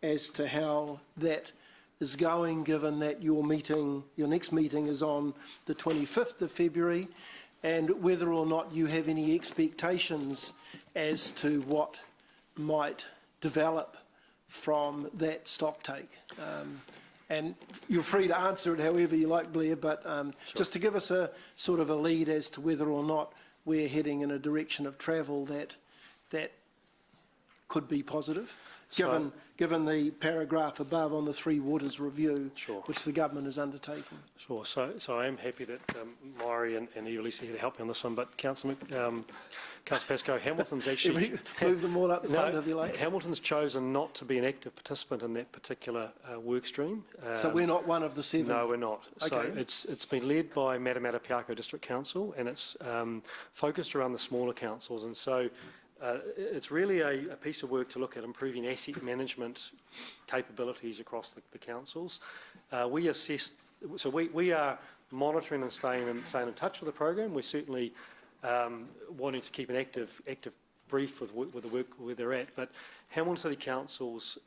S8: as to how that is going, given that your next meeting is on the 25th of February, and whether or not you have any expectations as to what might develop from that stock take. And you're free to answer it however you like, Blair, but sure. Just to give us a sort of a lead as to whether or not we're heading in a direction of travel that could be positive. Given the paragraph above on the Three Waters review, sure, which the government is undertaking. Sure.
S13: So I am happy that Mairi and Iolisi here to help me on this one, but Councillor Pascoe, Hamilton's actually
S8: move them all up the front, if you like.
S13: Hamilton's chosen not to be an active participant in that particular work stream.
S8: So we're not one of the seven?
S13: No, we're not.
S8: Okay.
S13: So it's been led by Matamata Piako District Council, and it's focused around the smaller councils, and so it's really a piece of work to look at improving asset management capabilities across the councils. We are monitoring and staying in touch with the program. We're certainly wanting to keep an active brief with the work where they're at. But Hamilton City Council's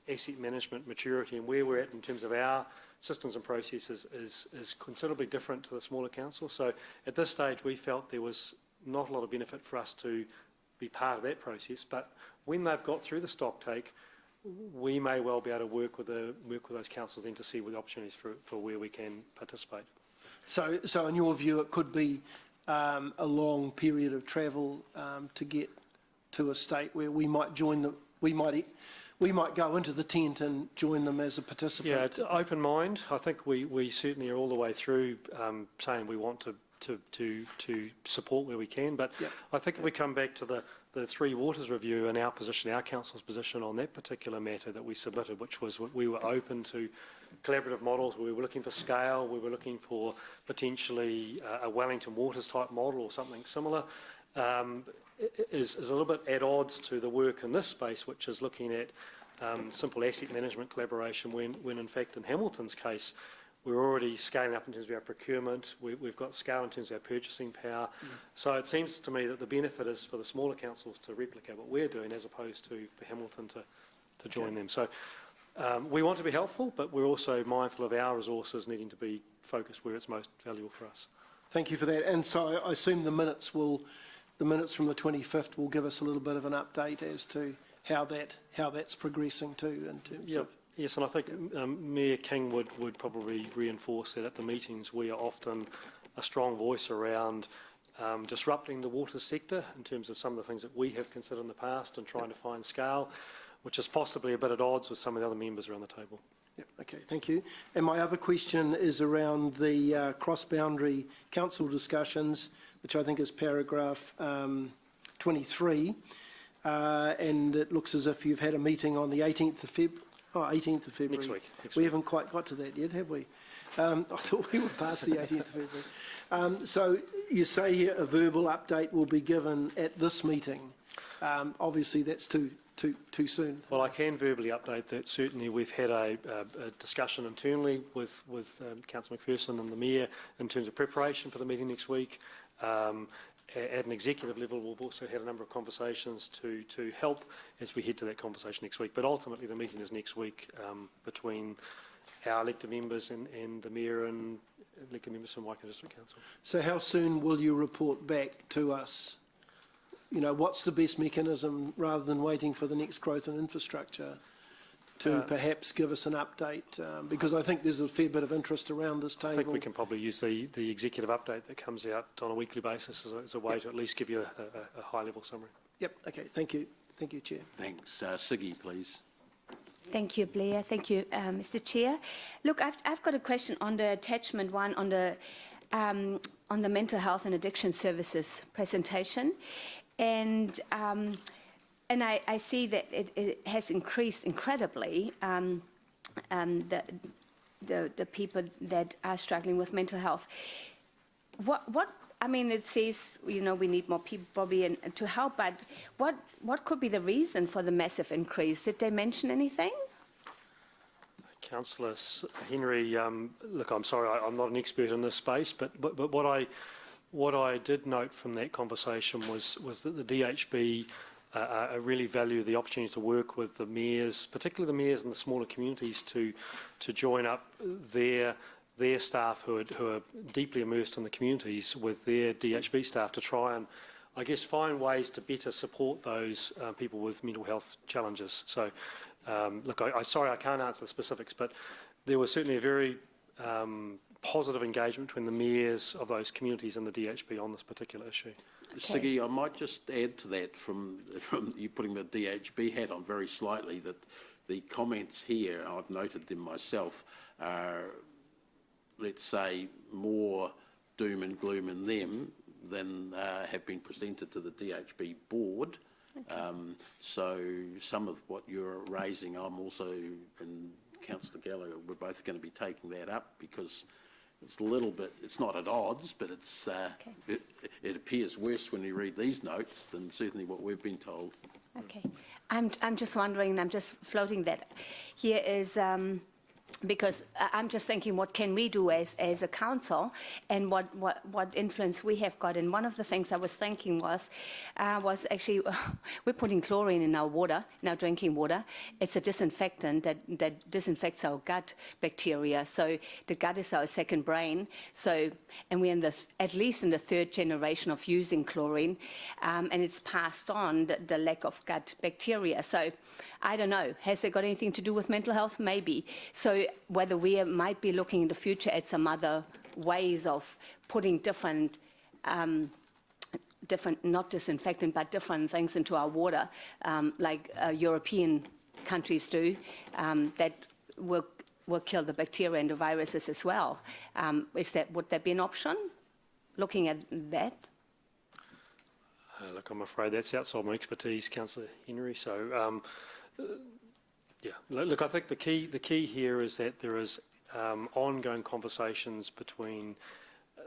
S13: asset management maturity and where we're at in terms of our systems and processes is considerably different to the smaller councils. So at this stage, we felt there was not a lot of benefit for us to be part of that process, but when they've got through the stock take, we may well be able to work with those councils then to see what the opportunities for where we can participate.
S8: So in your view, it could be a long period of travel to get to a state where we might join them. We might go into the tent and join them as a participant.
S13: Yeah, open mind. I think we certainly are all the way through saying we want to support where we can, but yep. I think if we come back to the Three Waters review and our position, our council's position on that particular matter that we submitted, which was we were open to collaborative models, we were looking for scale, we were looking for potentially a Wellington Waters type model or something similar, is a little bit at odds to the work in this space, which is looking at simple asset management collaboration when in fact in Hamilton's case, we're already scaling up in terms of our procurement. We've got scale in terms of our purchasing power. Mm. So it seems to me that the benefit is for the smaller councils to replicate what we're doing as opposed to for Hamilton to join them. So we want to be helpful, but we're also mindful of our resources needing to be focused where it's most valuable for us.
S8: Thank you for that. And so I assume the minutes from the 25th will give us a little bit of an update as to how that's progressing too in terms of...
S13: Yes, and I think Mayor King would probably reinforce that at the meetings we are often a strong voice around disrupting the water sector in terms of some of the things that we have considered in the past and trying to find scale, which is possibly a bit at odds with some of the other members around the table.
S8: Yep, okay, thank you. And my other question is around the cross-boundary council discussions, which I think is paragraph 23. And it looks as if you've had a meeting on the 18th of February.
S13: Next week.
S8: We haven't quite got to that yet, have we? I thought we were past the 18th of February. So you say here a verbal update will be given at this meeting. Obviously, that's too soon.
S13: Well, I can verbally update that. Certainly, we've had a discussion internally with Councillor McPherson and the Mayor in terms of preparation for the meeting next week. At an executive level, we've also had a number of conversations to help as we head to that conversation next week. But ultimately, the meeting is next week between our elected members and the Mayor and elected members from Waikato District Council.
S8: So how soon will you report back to us? You know, what's the best mechanism, rather than waiting for the next growth and infrastructure, to perhaps give us an update? Because I think there's a fair bit of interest around this table.
S13: I think we can probably use the executive update that comes out on a weekly basis as a way to at least give you a high-level summary.
S8: Yep, okay, thank you. Thank you, Chair.
S1: Thanks. Siggy, please.
S16: Thank you, Blair. Thank you, Mr. Chair. Look, I've got a question on the attachment one on the mental health and addiction services presentation. And I see that it has increased incredibly, the people that are struggling with mental health. I mean, it says, you know, we need more people probably to help, but what could be the reason for the massive increase? Did they mention anything?
S13: Councillor Henry, look, I'm sorry, I'm not an expert in this space, but what I did note from that conversation was that the DHB really value the opportunity to work with the mayors, particularly the mayors in the smaller communities, to join up their staff who are deeply immersed in the communities with their DHB staff to try and, I guess, find ways to better support those people with mental health challenges. So, look, sorry I can't answer the specifics, but there was certainly a very positive engagement between the mayors of those communities and the DHB on this particular issue.
S1: Okay. Siggy, I might just add to that from you putting the DHB hat on very slightly, that the comments here, I've noted them myself, are, let's say, more doom and gloom in them than have been presented to the DHB board. Okay. So some of what you're raising, I'm also, and Councillor Gallagher, we're both going to be taking that up, because it's a little bit, it's not at odds, but it's okay. It appears worse when you read these notes than certainly what we've been told.
S16: Okay. I'm just wondering, I'm just floating that here is, because I'm just thinking, what can we do as a council, and what influence we have got? And one of the things I was thinking was actually we're putting chlorine in our water, in our drinking water. It's a disinfectant that disinfects our gut bacteria. So the gut is our second brain. So, and we're at least in the third generation of using chlorine, and it's passed on the lack of gut bacteria. So I don't know. Has it got anything to do with mental health? Maybe. So whether we might be looking in the future at some other ways of putting different, not disinfectant, but different things into our water, like European countries do, that will kill the bacteria and the viruses as well. Would that be an option, looking at that?
S13: Look, I'm afraid that's outside my expertise, Councillor Henry. So, yeah, look, I think the key here is that there is ongoing conversations between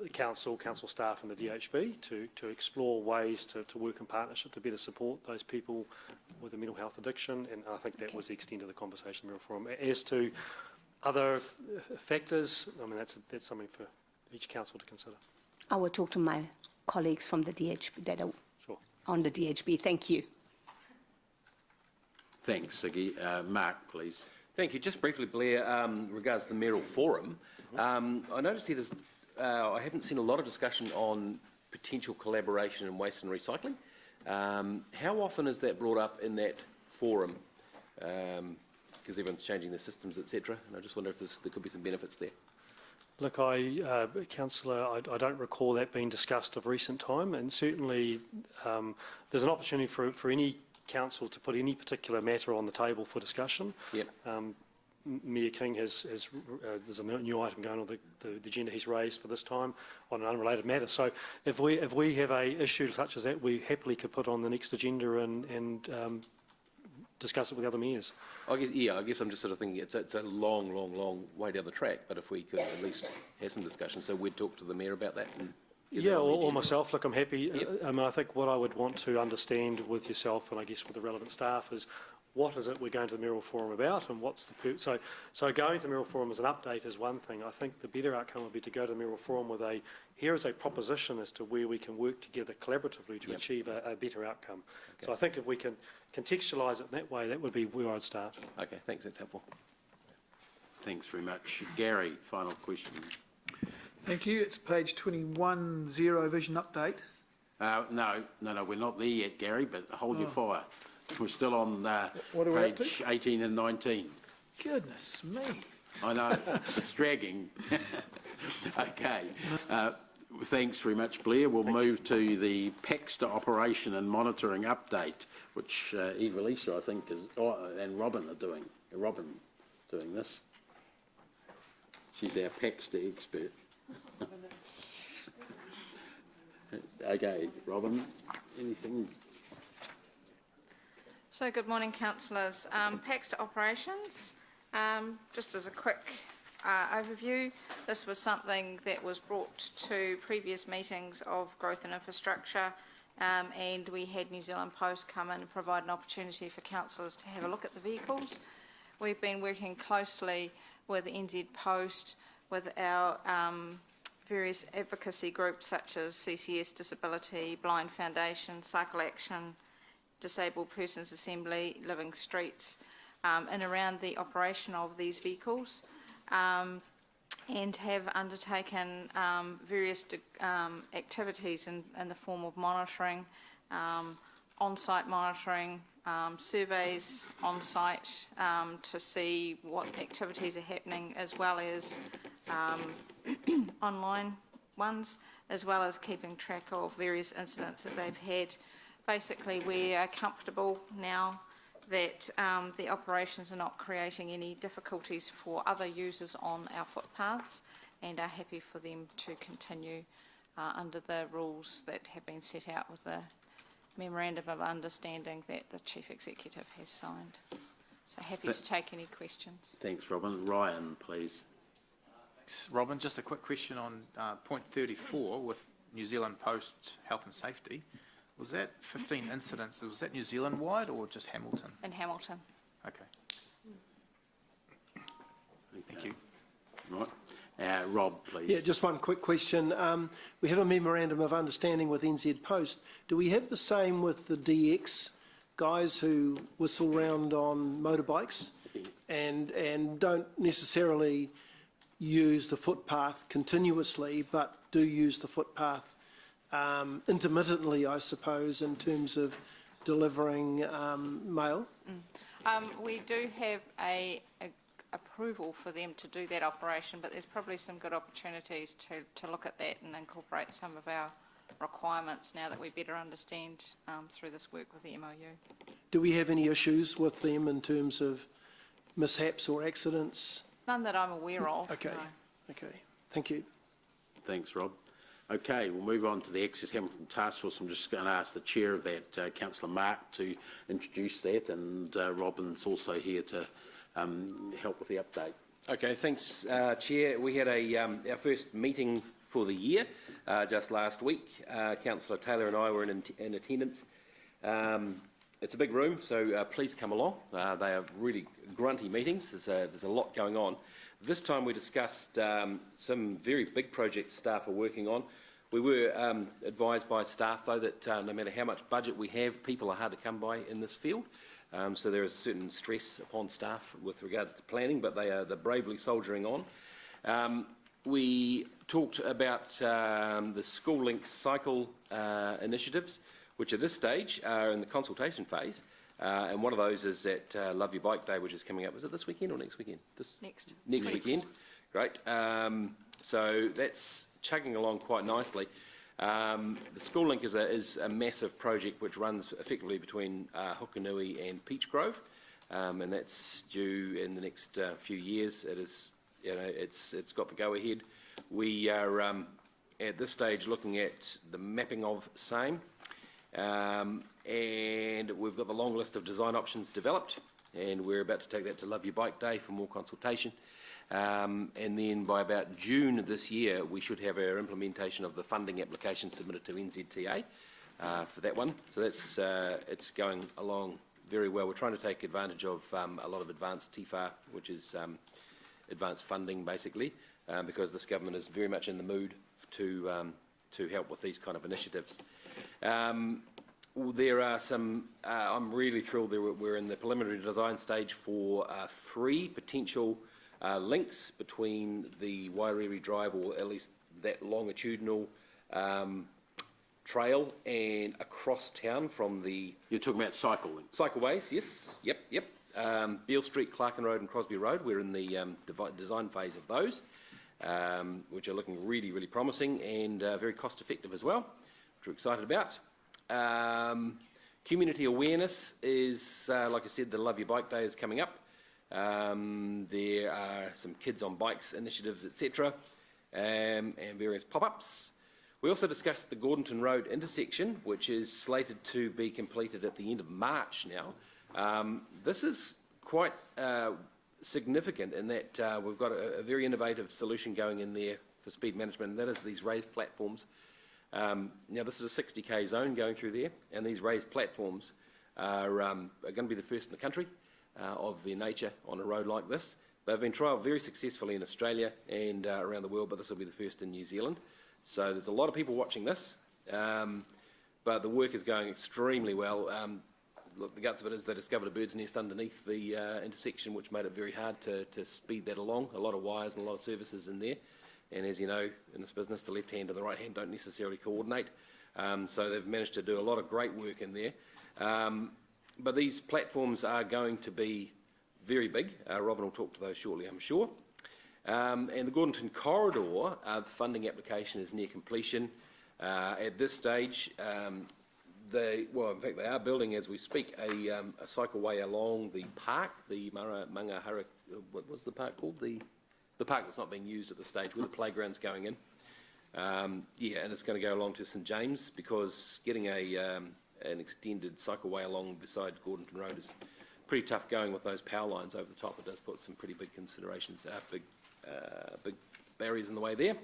S13: the council staff and the DHB to explore ways to work in partnership to better support those people with a mental health addiction, and I think that was the extent of the conversation in the forum. As to other factors, I mean, that's something for each council to consider.
S16: I will talk to my colleagues from the DHB that are
S13: sure. On
S16: the DHB. Thank you.
S1: Thanks, Siggy. Mark, please.
S17: Thank you. Just briefly, Blair, regards to the mayoral forum, I noticed here I haven't seen a lot of discussion on potential collaboration in waste and recycling. How often is that brought up in that forum? because everyone's changing their systems, etc. And I just wonder if there could be some benefits there.
S13: Look, Councillor, I don't recall that being discussed of recent time, and certainly there's an opportunity for any council to put any particular matter on the table for discussion.
S17: Yep.
S13: Mayor King there's a new item going on the agenda he's raised for this time on an unrelated matter. So if we have a issue such as that, we happily could put on the next agenda and discuss it with other mayors.
S17: I guess I'm just sort of thinking it's a long way down the track, but if we could at least have some discussion, so we'd talk to the mayor about that. And
S13: yeah, or myself. Look, I'm happy.
S17: Yep.
S13: I mean, I think what I would want to understand with yourself and I guess with the relevant staff is what is it we're going to the Mayoral Forum about, and what's the so going to the Mayoral Forum as an update is one thing. I think the better outcome would be to go to the Mayoral Forum with here is a proposition as to where we can work together collaboratively to achieve a better outcome. Okay. So I think if we can contextualise it in that way, that would be where I'd start.
S17: Okay, thanks. That's helpful.
S1: Thanks very much. Gary, final question.
S4: Thank you. It's page 21, Zero Vision Update.
S1: No, we're not there yet, Gary, but hold your fire. We're still on
S4: What are we up
S1: page
S4: to?
S1: 18 and 19.
S4: Goodness me.
S1: I know, it's dragging. Okay. Thanks very much, Blair. We'll move to the PAXTA operation and monitoring update, which Eva Lisa, I think, and Robin are doing. Robin doing this. She's our PAXTA expert. Okay, Robin, anything?
S18: So good morning, councillors. PAXTA operations, just as a quick overview, this was something that was brought to previous meetings of growth and infrastructure, and we had New Zealand Post come in and provide an opportunity for councillors to have a look at the vehicles. We've been working closely with NZ Post, with our various advocacy groups such as CCS Disability, Blind Foundation, Cycle Action, Disabled Persons Assembly, Living Streets, and around the operation of these vehicles, and have undertaken various activities in the form of monitoring, on-site monitoring, surveys on-site to see what activities are happening, as well as online ones, as well as keeping track of various incidents that they've had. Basically, we are comfortable now that the operations are not creating any difficulties for other users on our footpaths, and are happy for them to continue under the rules that have been set out with the Memorandum of Understanding that the Chief Executive has signed. So happy to take any questions.
S1: Thanks, Robin. Ryan, please.
S5: Thanks, Robin. Just a quick question on point 34 with New Zealand Post Health and Safety. Was that 15 incidents, was that New Zealand wide or just Hamilton?
S18: In Hamilton.
S5: Okay. Thank you.
S1: Right. Rob, please.
S8: Yeah, just one quick question. We have a memorandum of understanding with NZ Post. Do we have the same with the DX guys who whistle round on motorbikes and don't necessarily use the footpath continuously, but do use the footpath intermittently, I suppose, in terms of delivering mail?
S18: We do have a approval for them to do that operation, but there's probably some good opportunities to look at that and incorporate some of our requirements now that we better understand through this work with the MOU.
S8: Do we have any issues with them in terms of mishaps or accidents?
S18: None that I'm aware of.
S8: Okay,
S18: no.
S8: okay. Thank you.
S1: Thanks, Rob. Okay, we'll move on to the Access Hamilton Task Force. I'm just going to ask the chair of that, Councillor Mark, to introduce that, and Robin's also here to help with the update.
S17: Okay, thanks, Chair. We had our first meeting for the year just last week. Councillor Taylor and I were in attendance. It's a big room, so please come along. They are really grunty meetings. There's a lot going on. This time we discussed some very big projects staff are working on. We were advised by staff, though, that no matter how much budget we have, people are hard to come by in this field. So there is a certain stress upon staff with regards to planning, but they're bravely soldiering on. We talked about the School Link cycle initiatives, which at this stage are in the consultation phase. And one of those is at Love Your Bike Day, which is coming up. Is it this weekend or next weekend?
S18: Next.
S17: Next weekend. Great. So that's chugging along quite nicely. The School Link is a massive project which runs effectively between Hukanui and Peach Grove, and that's due in the next few years. It is, it's got the go-ahead. We are at this stage looking at the mapping of same, and we've got the long list of design options developed, and we're about to take that to Love Your Bike Day for more consultation. And then by about June this year, we should have our implementation of the funding application submitted to NZTA for that one. So that's it's going along very well. We're trying to take advantage of a lot of advanced TFAR, which is advanced funding basically, because this government is very much in the mood to help with these kind of initiatives. There are some, I'm really thrilled that we're in the preliminary design stage for 3 potential links between the Wairiri Drive, or at least that longitudinal trail, and across town from the...
S1: You're talking about cycle links?
S17: Cycleways, yes. Yep. Beale Street, Clarkin Road and Crosby Road. We're in the design phase of those, which are looking really, really promising and very cost effective as well, which we're excited about. Community awareness is, like I said, the Love Your Bike Day is coming up. There are some kids on bikes initiatives, etc., and various pop-ups. We also discussed the Gordonton Road intersection, which is slated to be completed at the end of March now. This is quite significant in that we've got a very innovative solution going in there for speed management, and that is these raised platforms. Now, this is a 60k zone going through there, and these raised platforms are going to be the first in the country of their nature on a road like this. They've been trialled very successfully in Australia and around the world, but this will be the first in New Zealand. So there's a lot of people watching this, but the work is going extremely well. Look, the guts of it is they discovered a bird's nest underneath the intersection, which made it very hard to speed that along. A lot of wires and a lot of services in there. And as you know, in this business, the left hand and the right hand don't necessarily coordinate. So they've managed to do a lot of great work in there. But these platforms are going to be very big. Robin will talk to those shortly, I'm sure. And the Gordonton Corridor, the funding application is near completion. At this stage, well, in fact, they are building, as we speak, a cycleway along the park, the Mangahara, what was the park called? The park that's not being used at this stage, where the playground's going in. Yeah, and it's going to go along to St James, because getting an extended cycleway along beside Gordonton Road is pretty tough going with those power lines over the top. It does put some pretty big considerations, big barriers in the way there.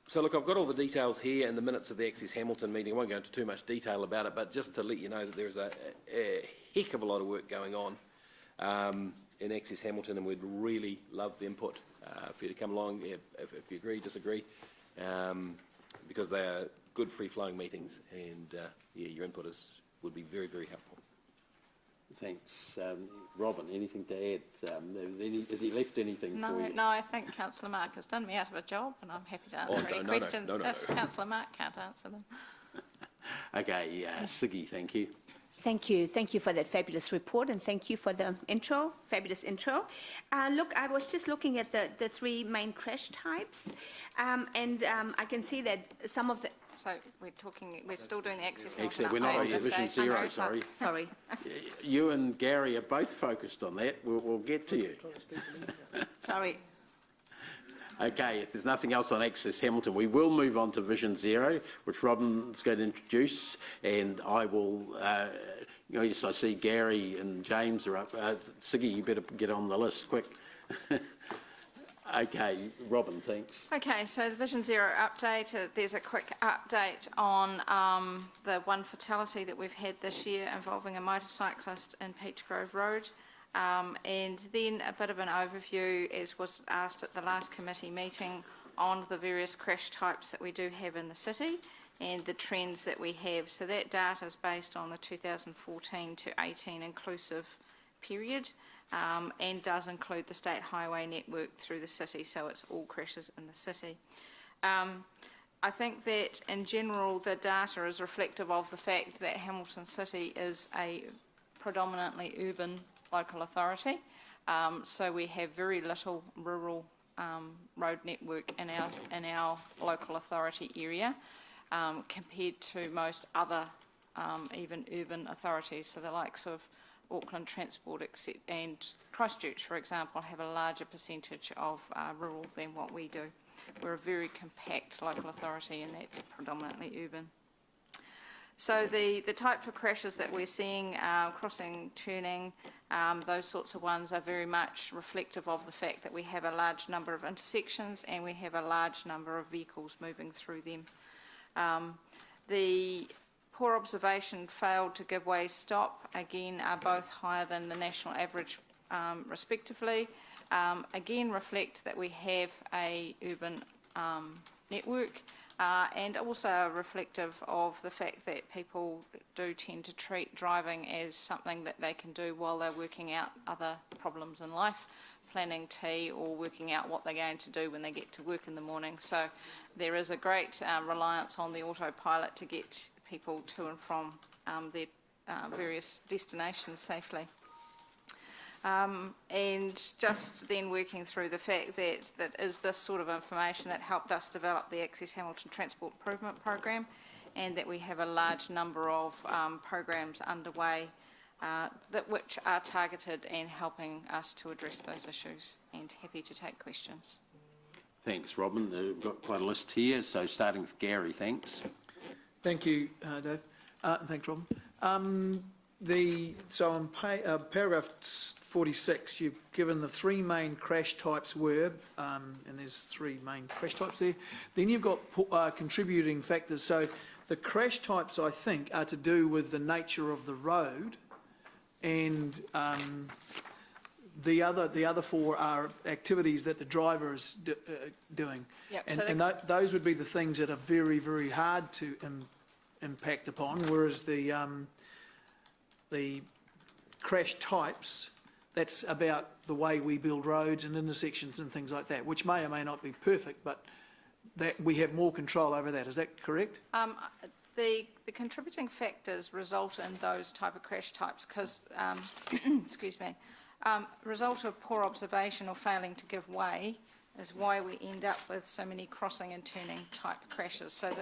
S17: So look, I've got all the details here and the minutes of the Access Hamilton meeting. I won't go into too much detail about it, but just to let you know that there's a heck of a lot of work going on in Access Hamilton, and we'd really love the input for you to come along, if you agree, disagree, because they are good free-flowing meetings, and yeah, your input would be very, very helpful.
S1: Thanks. Robin, anything to add? Has he left anything for you?
S18: No, I think Councillor Mark has done me out of a job, and I'm happy to answer any questions if Councillor Mark can't answer them.
S1: Okay, Siggy, thank you.
S16: Thank you. Thank you for that fabulous report, and thank you for the intro, fabulous intro. Look, I was just looking at the 3 main crash types, and I can see that some of the...
S18: So we're still doing the Access Hamilton
S1: Except we're not on Division 0, sorry.
S16: Sorry.
S1: You and Gary are both focused on that. We'll get to you.
S18: Sorry.
S1: Okay, if there's nothing else on Access Hamilton, we will move on to Vision 0, which Robin's going to introduce, and I will, yes, I see Gary and James are up. Siggy, you better get on the list, quick. Okay, Robin, thanks.
S18: Okay, so the Vision 0 update, there's a quick update on the one fatality that we've had this year involving a motorcyclist in Peach Grove Road. And then a bit of an overview, as was asked at the last committee meeting, on the various crash types that we do have in the city and the trends that we have. So that data is based on the 2014 to 18 inclusive period, and does include the state highway network through the city, so it's all crashes in the city. I think that in general the data is reflective of the fact that Hamilton City is a predominantly urban local authority. So we have very little rural road network in our local authority area compared to most other even urban authorities. So the likes of Auckland Transport and Christchurch, for example, have a larger percentage of rural than what we do. We're a very compact local authority and that's predominantly urban. So the type of crashes that we're seeing, crossing, turning, those sorts of ones are very much reflective of the fact that we have a large number of intersections and we have a large number of vehicles moving through them. The poor observation, failed to give way, stop, again, are both higher than the national average respectively. Again, reflect that we have a urban network and also reflective of the fact that people do tend to treat driving as something that they can do while they're working out other problems in life, planning tea or working out what they're going to do when they get to work in the morning. So there is a great reliance on the autopilot to get people to and from their various destinations safely. And just then working through the fact that is this sort of information that helped us develop the Access Hamilton Transport Improvement Program, and that we have a large number of programs underway which are targeted and helping us to address those issues, and happy to take questions.
S1: Thanks, Robin. We've got quite a list here, so starting with Gary, thanks.
S4: Thank you, Dave. Thanks, Robin. So on paragraph 46, you've given the three main crash types were, and there's three main crash types there. Then you've got contributing factors. So the crash types, I think, are to do with the nature of the road, and the other four are activities that the driver is doing.
S18: Yep,
S4: And
S18: so
S4: those would be the things that are very, very hard to impact upon, whereas the crash types, that's about the way we build roads and intersections and things like that, which may or may not be perfect, but that we have more control over that. Is that correct?
S18: the contributing factors result in those type of crash types because, excuse me, result of poor observation or failing to give way is why we end up with so many crossing and turning type crashes. So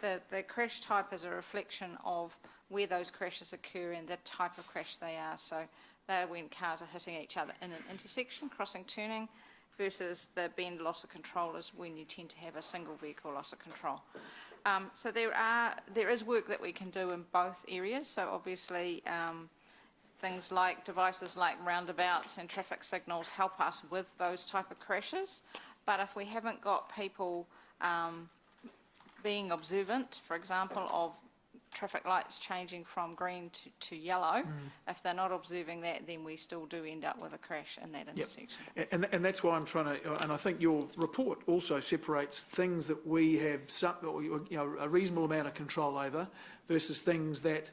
S18: the crash type is a reflection of where those crashes occur and the type of crash they are. So they're when cars are hitting each other in an intersection, crossing, turning, versus the bend loss of control is when you tend to have a single vehicle loss of control. So there is work that we can do in both areas. So obviously things like devices like roundabouts and traffic signals help us with those type of crashes. But if we haven't got people being observant, for example, of traffic lights changing from green to yellow, if they're not observing that, then we still do end up with a crash in that intersection.
S4: Yep. And that's why I'm trying to, and I think your report also separates things that we have a reasonable amount of control over versus things that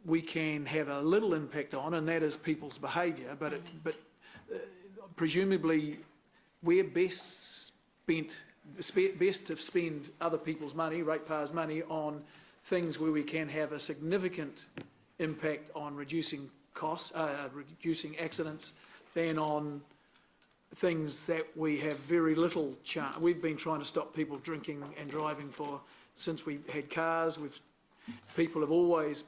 S4: we can have a little impact on, and that is people's behaviour. But presumably we're best to spend other people's money, ratepayers' money, on things where we can have a significant impact on reducing costs, reducing accidents, than on things that we have very little chance. We've been trying to stop people drinking and driving since we had cars. People have always,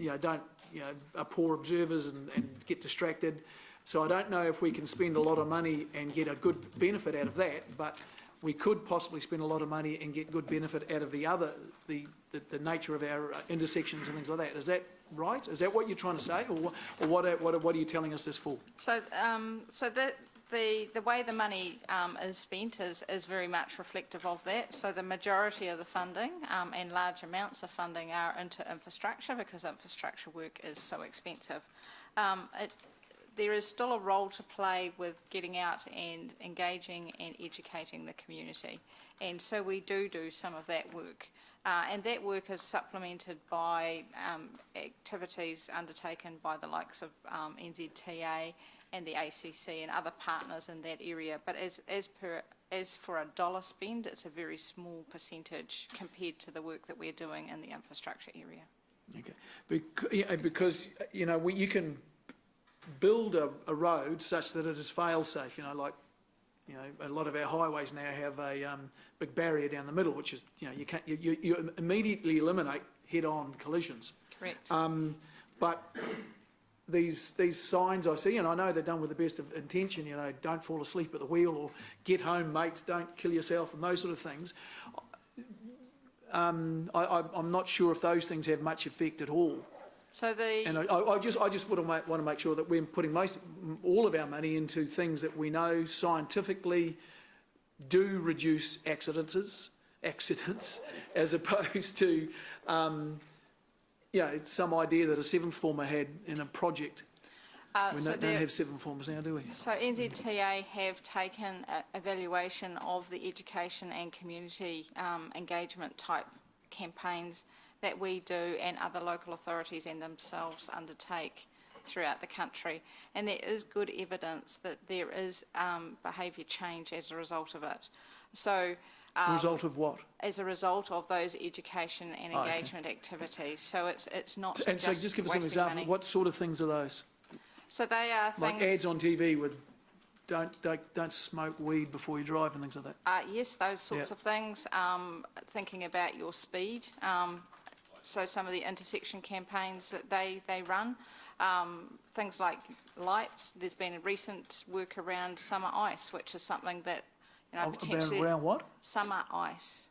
S4: are poor observers and get distracted. So I don't know if we can spend a lot of money and get a good benefit out of that, but we could possibly spend a lot of money and get good benefit out of the nature of our intersections and things like that. Is that right? Is that what you're trying to say, or what are you telling us this for?
S18: So, the way the money is spent is very much reflective of that. So the majority of the funding and large amounts of funding are into infrastructure because infrastructure work is so expensive. There is still a role to play with getting out and engaging and educating the community. And so we do some of that work. And that work is supplemented by activities undertaken by the likes of NZTA and the HCC and other partners in that area. But as for a dollar spend, it's a very small percentage compared to the work that we're doing in the infrastructure area.
S4: Okay, because you know, you can build a road such that it is fail-safe. You know, like, you know, a lot of our highways now have a big barrier down the middle, which is, you know, you immediately eliminate head-on collisions.
S18: Correct.
S4: But these signs I see, and I know they're done with the best of intention, you know, don't fall asleep at the wheel, or get home, mate, don't kill yourself, and those sort of things. I'm not sure if those things have much effect at all.
S18: So
S4: And I just want to make sure that we're putting all of our money into things that we know scientifically do reduce accidents, as opposed to, you know, it's some idea that a seventh former had in a project. We don't have seventh formers now, do we?
S18: So NZTA have taken an evaluation of the education and community engagement type campaigns that we do and other local authorities and themselves undertake throughout the country. And there is good evidence that there is behaviour change as a result of it. So
S4: Result of what?
S18: as a result of those education and engagement activities. So it's not
S4: And so just give us an
S18: wasting
S4: example.
S18: money.
S4: What sort of things are those?
S18: So they are
S4: Like
S18: things.
S4: ads on TV with don't smoke weed before you drive and things like that?
S18: Yes, those sorts of things. Thinking about your speed. So some of the intersection campaigns that they run. Things like lights. There's been a recent work around summer ice, which is something that, you know, potentially.
S4: Around what?
S18: Summer ice.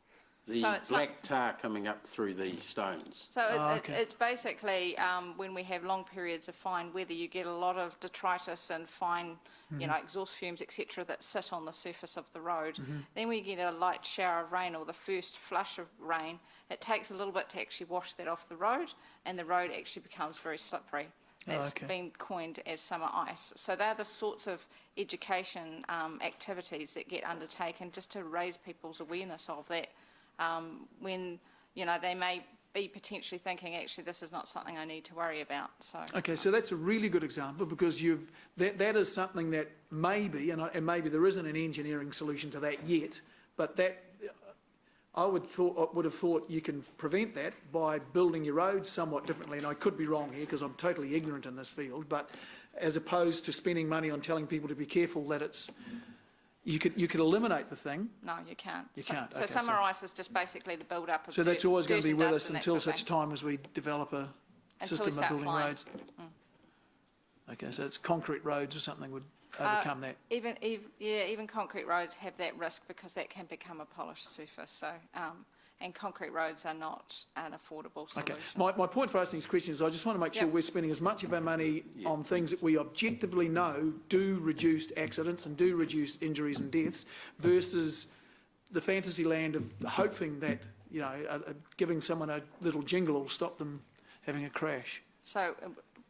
S1: The
S18: So it's
S1: black tar coming up through the stones.
S18: So
S4: okay.
S18: it's basically when we have long periods of fine weather, you get a lot of detritus and fine, you know, exhaust fumes, etc., that sit on the surface of the road. Then we get a light shower of rain or the first flush of rain. It takes a little bit to actually wash that off the road, and the road actually becomes very slippery. That's been coined as summer ice. So they're the sorts of education activities that get undertaken just to raise people's awareness of that. When, you know, they may be potentially thinking, actually, this is not something I need to worry about. So
S4: Okay, so that's a really good example, because that is something that maybe, and maybe there isn't an engineering solution to that yet, but that I would have thought you can prevent that by building your roads somewhat differently. And I could be wrong here because I'm totally ignorant in this field, but as opposed to spending money on telling people to be careful that it's. You could eliminate the thing.
S18: no, you can't.
S4: You can't,
S18: So
S4: okay,
S18: summer ice is just basically the build-up of
S4: So that's always going to be
S18: dirt
S4: with
S18: and
S4: us
S18: dust and that
S4: until
S18: sort of
S4: such
S18: thing.
S4: time as we develop a
S18: Until we
S4: system of
S18: start
S4: building
S18: flying.
S4: roads. Okay, so it's concrete roads or something would overcome that.
S18: Even concrete roads have that risk because that can become a polished surface. So, and concrete roads are not an affordable solution.
S4: Okay, my point for asking these questions is I just want to make sure
S18: Yep.
S4: we're spending as much of our money on things that we objectively know do reduce accidents and do reduce injuries and deaths versus the fantasy land of hoping that, you know, giving someone a little jingle will stop them having a crash.
S18: So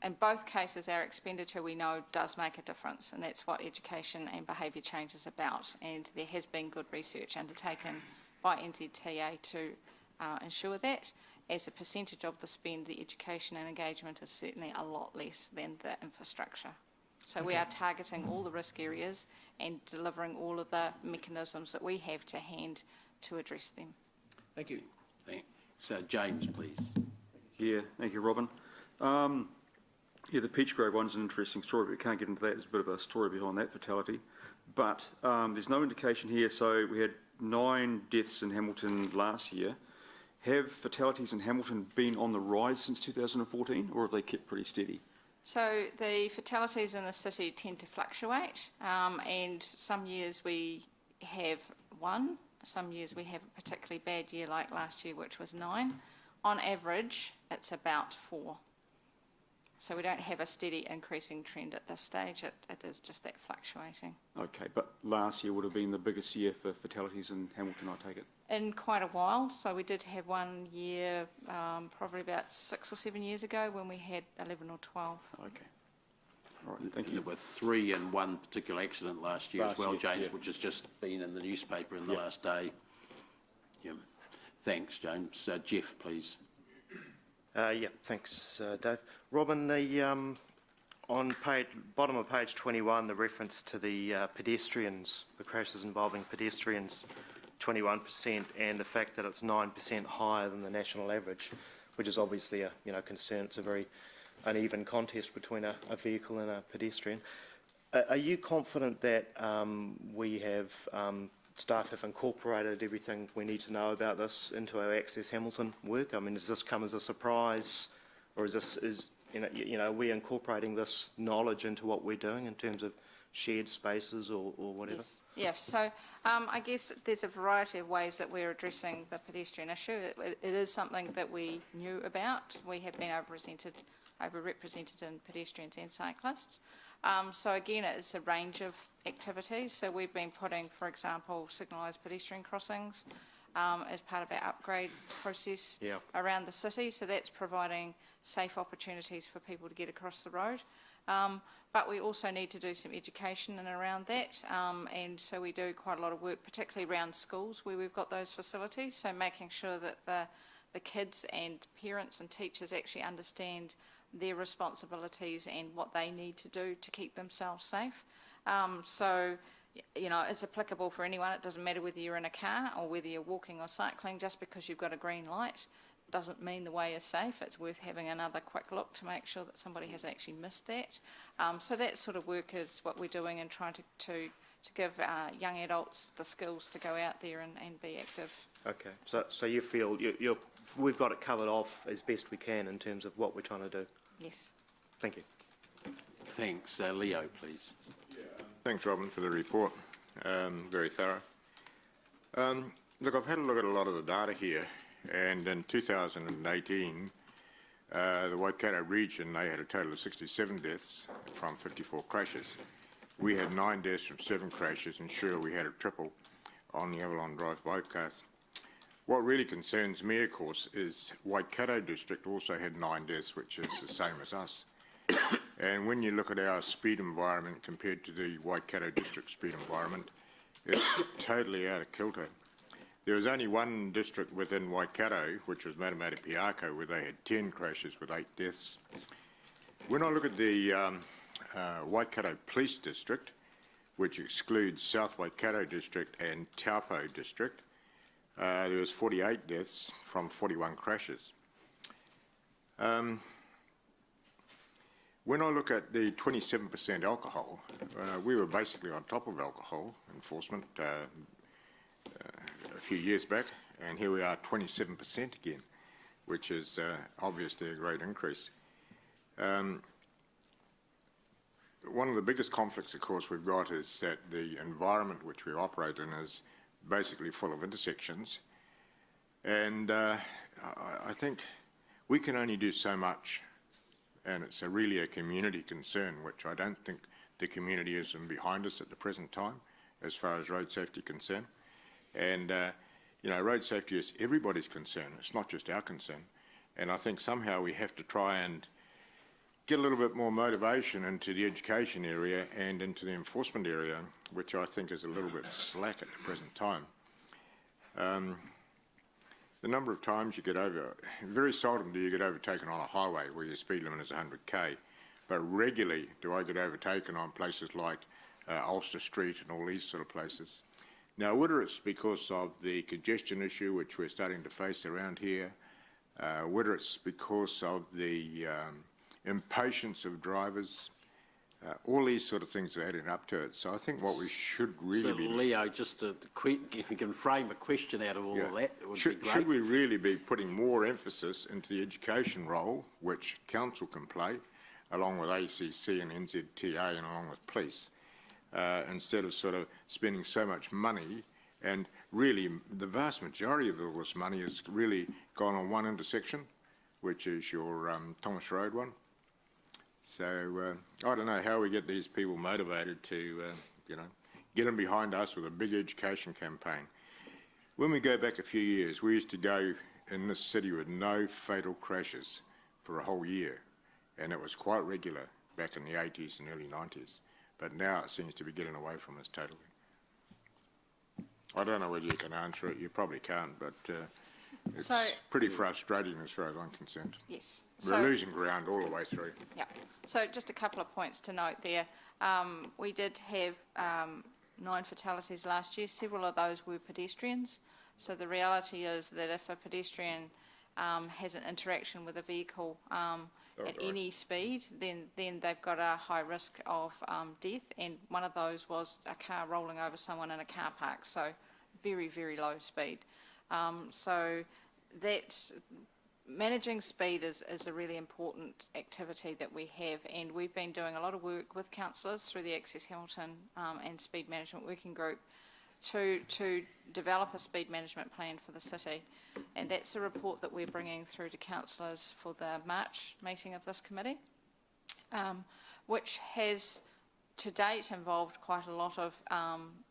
S18: in both cases, our expenditure we know does make a difference, and that's what education and behaviour change is about. And there has been good research undertaken by NZTA to ensure that. As a percentage of the spend, the education and engagement is certainly a lot less than the infrastructure. So we are targeting all the risk areas and delivering all of the mechanisms that we have to hand to address them.
S4: Thank you.
S1: Thanks. So James, please.
S7: Yeah, thank you, Robin. The Peach Grove one's an interesting story, but we can't get into that. There's a bit of a story behind that fatality. But there's no indication here. So we had 9 deaths in Hamilton last year. Have fatalities in Hamilton been on the rise since 2014, or have they kept pretty steady?
S18: So the fatalities in the city tend to fluctuate, and some years we have 1, some years we have a particularly bad year like last year, which was 9. On average, it's about 4. So we don't have a steady increasing trend at this stage. It is just that fluctuating.
S7: Okay, but last year would have been the biggest year for fatalities in Hamilton, I take it?
S18: In quite a while. So we did have one year, probably about 6 or 7 years ago, when we had 11 or 12.
S7: Okay. All right, thank you.
S1: There were 3 in one particular accident last year as well, James,
S7: yeah.
S1: which has just been in the newspaper in the last day. Yeah. Thanks, James. Jeff, please.
S19: Thanks, Dave. Robin,
S13: On bottom of page 21, the reference to the pedestrians, the crashes involving pedestrians, 21%, and the fact that it's 9% higher than the national average, which is obviously a concern. It's a very uneven contest between a vehicle and a pedestrian. Are you confident that we have staff have incorporated everything we need to know about this into our Access Hamilton work? I mean, does this come as a surprise, or are we incorporating this knowledge into what we're doing in terms of shared spaces or whatever?
S18: Yes, yes. So I guess there's a variety of ways that we're addressing the pedestrian issue. It is something that we knew about. We have been overrepresented in pedestrians and cyclists. So again, it's a range of activities. So we've been putting, for example, signalised pedestrian crossings as part of our upgrade process around the city. So that's providing safe opportunities for people to get across the road. But we also need to do some education and around that. And so we do quite a lot of work, particularly around schools where we've got those facilities. So making sure that the kids and parents and teachers actually understand their responsibilities and what they need to do to keep themselves safe. So, it's applicable for anyone. It doesn't matter whether you're in a car or whether you're walking or cycling. Just because you've got a green light doesn't mean the way is safe. It's worth having another quick look to make sure that somebody has actually missed that. So that sort of work is what we're doing and trying to give young adults the skills to go out there and be active.
S13: Okay, so you feel we've got it covered off as best we can in terms of what we're trying to do?
S18: Yes.
S13: Thank you.
S1: Thanks. Leo, please.
S19: Thanks, Robin, for the report. Very thorough. Look, I've had a look at a lot of the data here, and in 2018, the Waikato region, they had a total of 67 deaths from 54 crashes. We had 9 deaths from 7 crashes, and sure, we had a triple on the Avalon Drive bypass. What really concerns me, of course, is Waikato district also had 9 deaths, which is the same as us. And when you look at our speed environment compared to the Waikato district speed environment, it's totally out of kilter. There was only one district within Waikato, which was Matamata-Piako, where they had 10 crashes with 8 deaths. When I look at the Waikato Police District, which excludes South Waikato District and Taupo District, there was 48 deaths from 41 crashes. When I look at the 27% alcohol, we were basically on top of alcohol enforcement a few years back, and here we are 27% again, which is obviously a great increase. One of the biggest conflicts, of course, we've got is that the environment which we operate in is basically full of intersections, and I think we can only do so much, and it's really a community concern, which I don't think the community is behind us at the present time as far as road safety concern. And road safety is everybody's concern, it's not just our concern, and I think somehow we have to try and get a little bit more motivation into the education area and into the enforcement area, which I think is a little bit slack at the present time. The number of times you get over, very seldom do you get overtaken on a highway where your speed limit is 100k, but regularly do I get overtaken on places like Ulster Street and all these sort of places. Now, whether it's because of the congestion issue which we're starting to face around here, whether it's because of the impatience of drivers, all these sort of things are adding up to it. So I think what we should really be...
S1: Leo, just if you can frame a question out of all of that, it would be great.
S19: Should we really be putting more emphasis into the education role, which council can play, along with HCC and NZTA and along with police, instead of sort of spending so much money, and really the vast majority of all this money has really gone on one intersection, which is your Thomas Road one. So I don't know how we get these people motivated to, get them behind us with a big education campaign. When we go back a few years, we used to go in this city with no fatal crashes for a whole year, and it was quite regular back in the 80s and early 90s. But now it seems to be getting away from us totally. I don't know whether you can answer it. You probably can't, but It's
S18: So-
S19: pretty frustrating as far as I'm concerned.
S18: Yes.
S19: We're losing ground all the way through.
S18: Yeah, so just a couple of points to note there. We did have 9 fatalities last year. Several of those were pedestrians. So the reality is that if a pedestrian has an interaction with a vehicle at any speed, then they've got a high risk of death. And one of those was a car rolling over someone in a car park. So very, very low speed. So that managing speed is a really important activity that we have, and we've been doing a lot of work with councillors through the Access Hamilton and Speed Management Working Group to develop a speed management plan for the city, and that's a report that we're bringing through to councillors for the March meeting of this committee, which has to date involved quite a lot of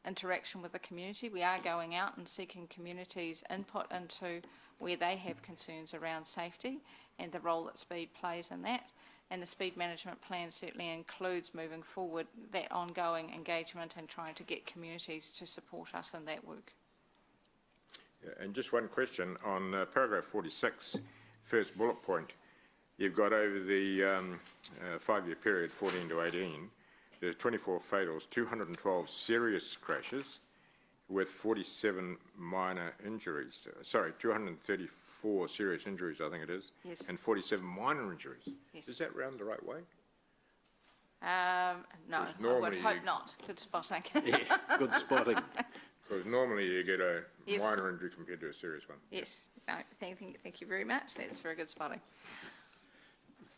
S18: interaction with the community. We are going out and seeking communities' input into where they have concerns around safety and the role that speed plays in that. And the speed management plan certainly includes moving forward that ongoing engagement and trying to get communities to support us in that work.
S19: Yeah, and just one question on paragraph 46, first bullet point. You've got over the 5-year period, 14 to 18, there's 24 fatals, 212 serious crashes, with 47 minor injuries. Sorry, 234 serious injuries, I think it is.
S18: Yes.
S19: And 47 minor injuries.
S18: Yes.
S19: Is that round the right way?
S18: No, I would
S19: normally
S18: hope
S19: you-
S18: not. Good spotting.
S1: Yeah, good spotting.
S19: Because normally you get a
S18: Yes.
S19: minor injury compared to a serious one.
S18: Yes, no, thank you very much. That's very good spotting.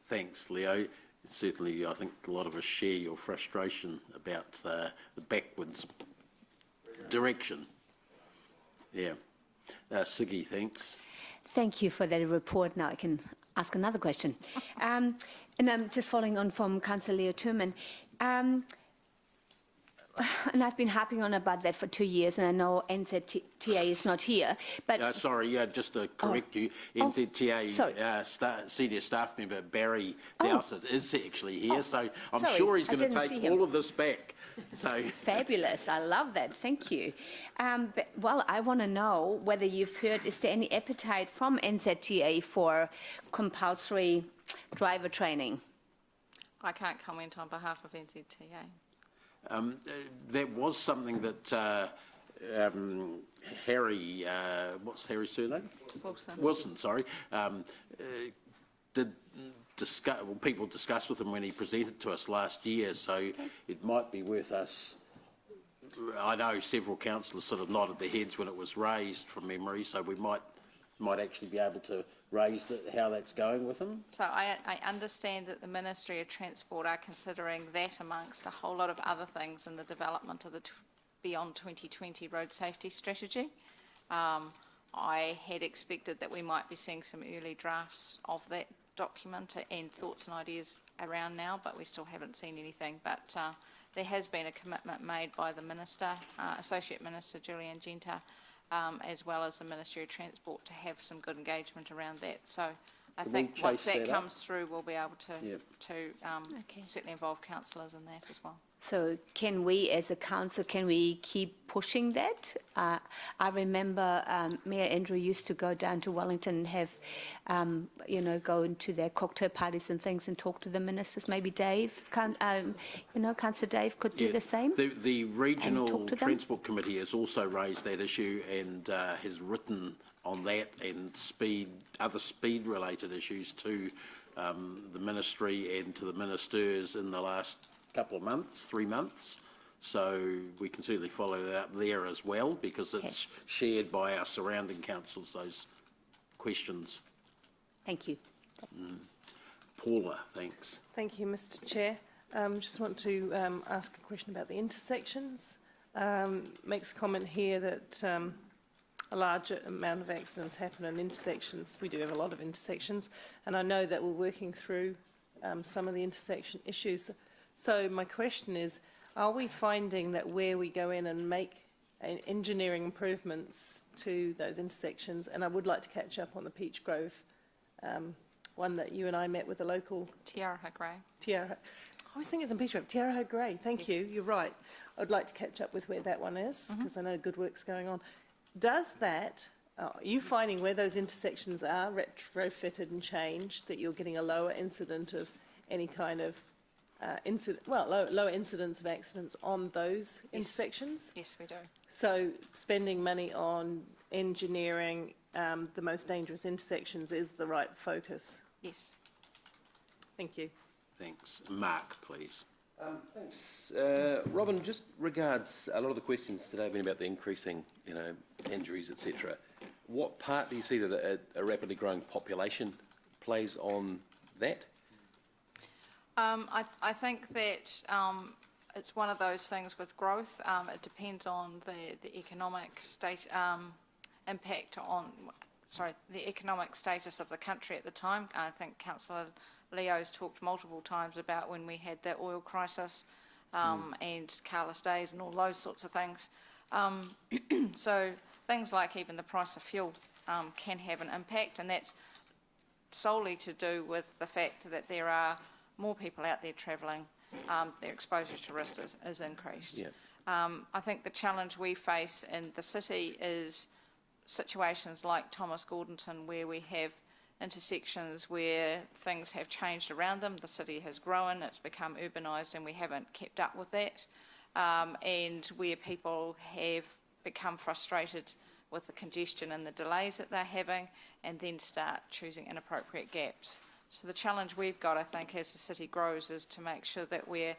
S1: Thanks, Leo. Certainly, I think a lot of us share your frustration about the backwards direction. Yeah. Siggy, thanks.
S16: Thank you for that report. Now I can ask another question. And I'm just following on from Councillor Leo Turman. And I've been harping on about that for 2 years, and I know NZTA is not here, but...
S1: Sorry, just to correct you, NZTA senior staff member Barry Dowsett is actually here, so I'm
S16: sorry,
S1: sure he's
S16: I
S1: going to
S16: didn't see
S1: take
S16: him.
S1: all of this back. So
S16: Fabulous, I love that, thank you. Well, I want to know whether you've heard, is there any appetite from NZTA for compulsory driver training?
S18: I can't comment on behalf of NZTA.
S1: That was something that Harry, what's Harry's surname?
S18: Wilson.
S1: Wilson, sorry, did discuss, well, people discussed with him when he presented to us last year, so it might be worth us, I know several councillors sort of nodded their heads when it was raised from memory, so we might actually be able to raise how that's going with him.
S18: So I understand that the Ministry of Transport are considering that amongst a whole lot of other things in the development of the Beyond 2020 road safety strategy. I had expected that we might be seeing some early drafts of that document and thoughts and ideas around now, but we still haven't seen anything. But there has been a commitment made by the Minister, Associate Minister Julian Genter, as well as the Ministry of Transport, to have some good engagement around that. So I think once that comes through, we'll be able to certainly involve councillors in that as well.
S16: So can we, as a council, can we keep pushing that? I remember Mayor Andrew used to go down to Wellington and have, go into their cocktail parties and things and talk to the ministers. Maybe Dave, Councillor Dave could do the same.
S1: The Regional Transport Committee has also raised that issue and has written on that and other speed-related issues to the ministry and to the ministers in the last couple of months, 3 months. So we can certainly follow that up there as well, because it's shared by our surrounding councils, those questions.
S16: Thank you.
S9: Paula, thanks. Thank you, Mr. Chair. Just want to ask a question about the intersections. Makes a comment here that a large amount of accidents happen in intersections. We do have a lot of intersections, and I know that we're working through some of the intersection issues. So my question is, are we finding that where we go in and make engineering improvements to those intersections, and I would like to catch up on the Peach Grove one that you and I met with a local...
S18: Tiaraha Grey.
S9: I always think it's in Peach Grove. Tiaraha Grey, thank you, you're right. I'd like to catch up with where that one is, because I know good work's going on. Does that Are you finding where those intersections are retrofitted and changed that you're getting a lower incident of any kind of lower incidence of accidents on those intersections?
S18: Yes, we do.
S9: So spending money on engineering the most dangerous intersections is the right focus?
S18: Yes.
S9: Thank you.
S1: Thanks. Mark, please.
S17: Thanks. Robin, just regards a lot of the questions today have been about the increasing, injuries, etc. What part do you see that a rapidly growing population plays on that?
S18: I think that it's one of those things with growth. It depends on the economic impact on, the economic status of the country at the time. I think Councillor Leo's talked multiple times about when we had the oil crisis and carless days and all those sorts of things. So things like even the price of fuel can have an impact, and that's solely to do with the fact that there are more people out there travelling, their exposure to risk is increased.
S17: Yeah.
S18: I think the challenge we face in the city is situations like Thomas Gordonton, where we have intersections where things have changed around them. The city has grown, it's become urbanised, and we haven't kept up with that. And where people have become frustrated with the congestion and the delays that they're having, and then start choosing inappropriate gaps. So the challenge we've got, I think, as the city grows, is to make sure that we're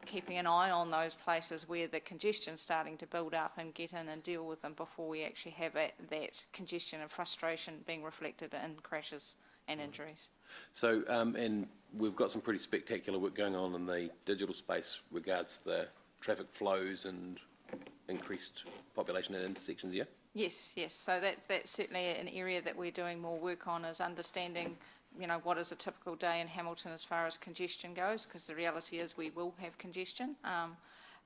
S18: keeping an eye on those places where the congestion's starting to build up and get in and deal with them before we actually have that congestion and frustration being reflected in crashes and injuries.
S17: So, and we've got some pretty spectacular work going on in the digital space regards the traffic flows and increased population at intersections, yeah?
S18: Yes, yes. So that's certainly an area that we're doing more work on, is understanding what is a typical day in Hamilton as far as congestion goes, because the reality is we will have congestion,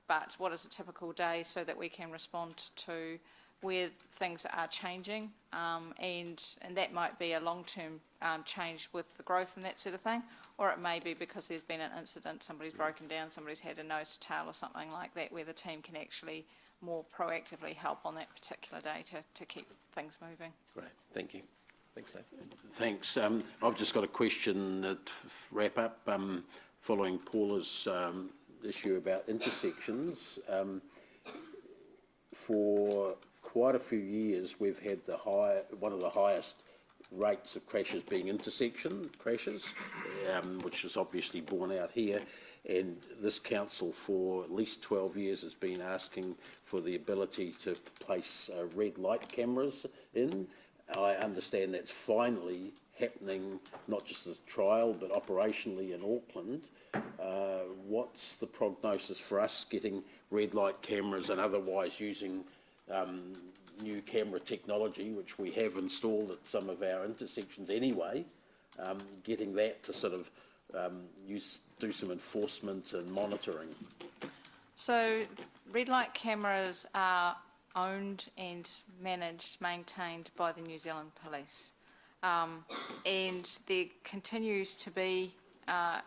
S18: but what is a typical day so that we can respond to where things are changing, and that might be a long-term change with the growth and that sort of thing, or it may be because there's been an incident, somebody's broken down, somebody's had a nose to tail or something like that, where the team can actually more proactively help on that particular day to keep things moving.
S17: Great, thank you. Thanks, Dave.
S1: Thanks. I've just got a question to wrap up, following Paula's issue about intersections. For quite a few years, we've had one of the highest rates of crashes being intersection crashes, which is obviously borne out here. And this council for at least 12 years has been asking for the ability to place red light cameras in. I understand that's finally happening, not just as a trial, but operationally in Auckland. What's the prognosis for us getting red light cameras and otherwise using new camera technology, which we have installed at some of our intersections anyway, getting that to sort of do some enforcement and monitoring?
S18: So red light cameras are owned and managed, maintained by the New Zealand Police. And there continues to be a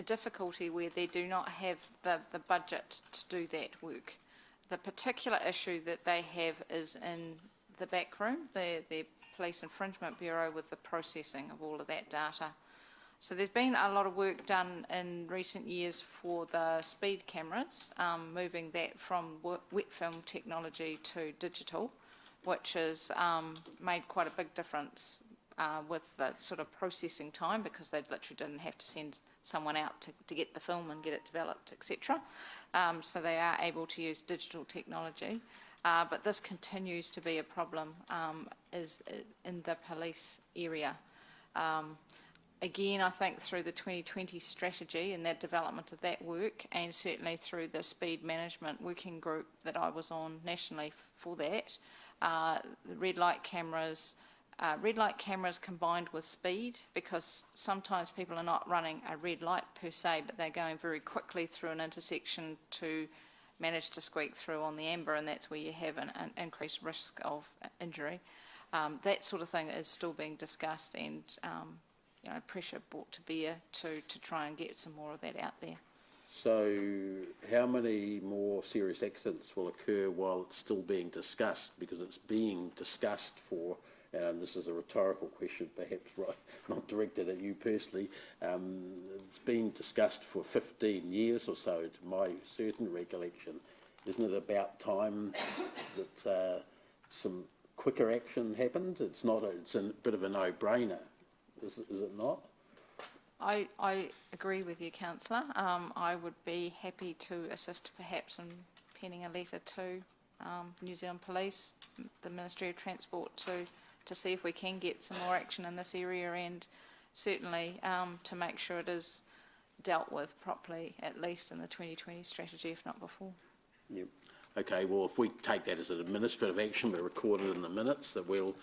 S18: difficulty where they do not have the budget to do that work. The particular issue that they have is in the back room, the Police Infringement Bureau, with the processing of all of that data. So there's been a lot of work done in recent years for the speed cameras, moving that from wet film technology to digital, which has made quite a big difference with the sort of processing time, because they literally didn't have to send someone out to get the film and get it developed, etc. So they are able to use digital technology. But this continues to be a problem is in the police area. Again, I think through the 2020 strategy and that development of that work, and certainly through the speed management working group that I was on nationally for that, the red light cameras combined with speed, because sometimes people are not running a red light per se, but they're going very quickly through an intersection to manage to squeak through on the amber, and that's where you have an increased risk of injury. That sort of thing is still being discussed, and pressure brought to bear to try and get some more of that out there.
S1: So how many more serious accidents will occur while it's still being discussed? Because it's being discussed for, and this is a rhetorical question, perhaps not directed at you personally, it's been discussed for 15 years or so, to my certain recollection. Isn't it about time that some quicker action happened? It's a bit of a no-brainer, is it not?
S18: I agree with you, Councillor. I would be happy to assist perhaps in penning a letter to New Zealand Police, the Ministry of Transport, to see if we can get some more action in this area, and certainly to make sure it is dealt with properly, at least in the 2020 strategy, if not before.
S1: Yep. Okay, well, if we take that as an administrative action, but record it in the minutes, that we'll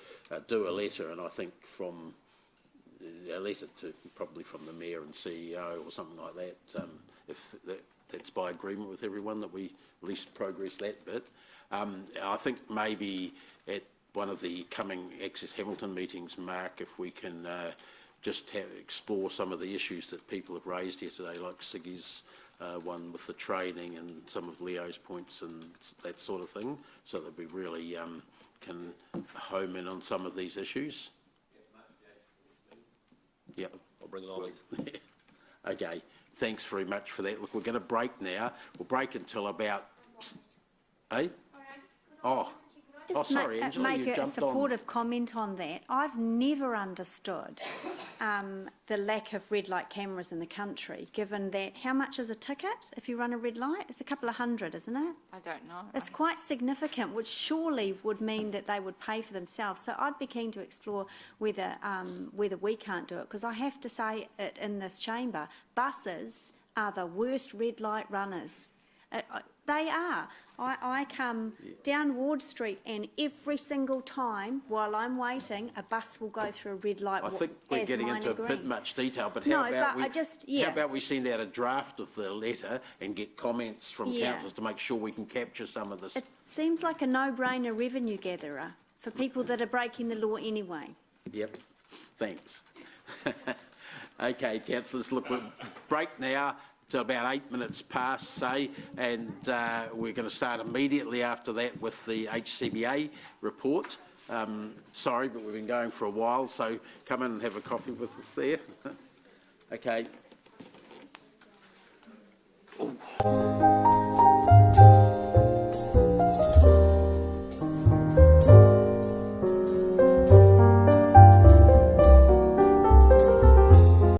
S1: do a letter, and I think from a letter to probably from the Mayor and CEO or something like that, if that's by agreement with everyone, that we at least progress that bit. I think maybe at one of the coming Access Hamilton meetings, Mark, if we can just explore some of the issues that people have raised here today, like Siggy's one with the training and some of Leo's points and that sort of thing, so that we really can home in on some of these issues. Yep.
S17: I'll bring it on.
S1: Okay, thanks very much for that. Look, we're going to break now. We'll break until about... Eh? Oh.
S6: Just
S1: sorry, Angela,
S6: make
S1: you
S6: a
S1: jumped
S6: supportive comment on that. I've never understood the lack of red light cameras in the country, given that how much is a ticket if you run a red light? It's a couple of hundred, isn't it?
S18: I don't know.
S6: It's quite significant, which surely would mean that they would pay for themselves. So I'd be keen to explore whether we can't do it, because I have to say it in this chamber, buses are the worst red light runners. They are. I come down Ward Street, and every single time while I'm waiting, a bus will go through a red light.
S1: I think we're getting into a bit much detail, but how about we send out a draft of the letter and get comments from councillors to make sure we can capture some of this?
S6: It seems like a no-brainer revenue gatherer for people that are breaking the law anyway.
S1: Yep, thanks. Okay, councillors, look, we'll break now to about 8 minutes past, say, and we're going to start immediately after that with the HCBA report. Sorry, but we've been going for a while, so come in and have a coffee with us there. Okay. Ooh.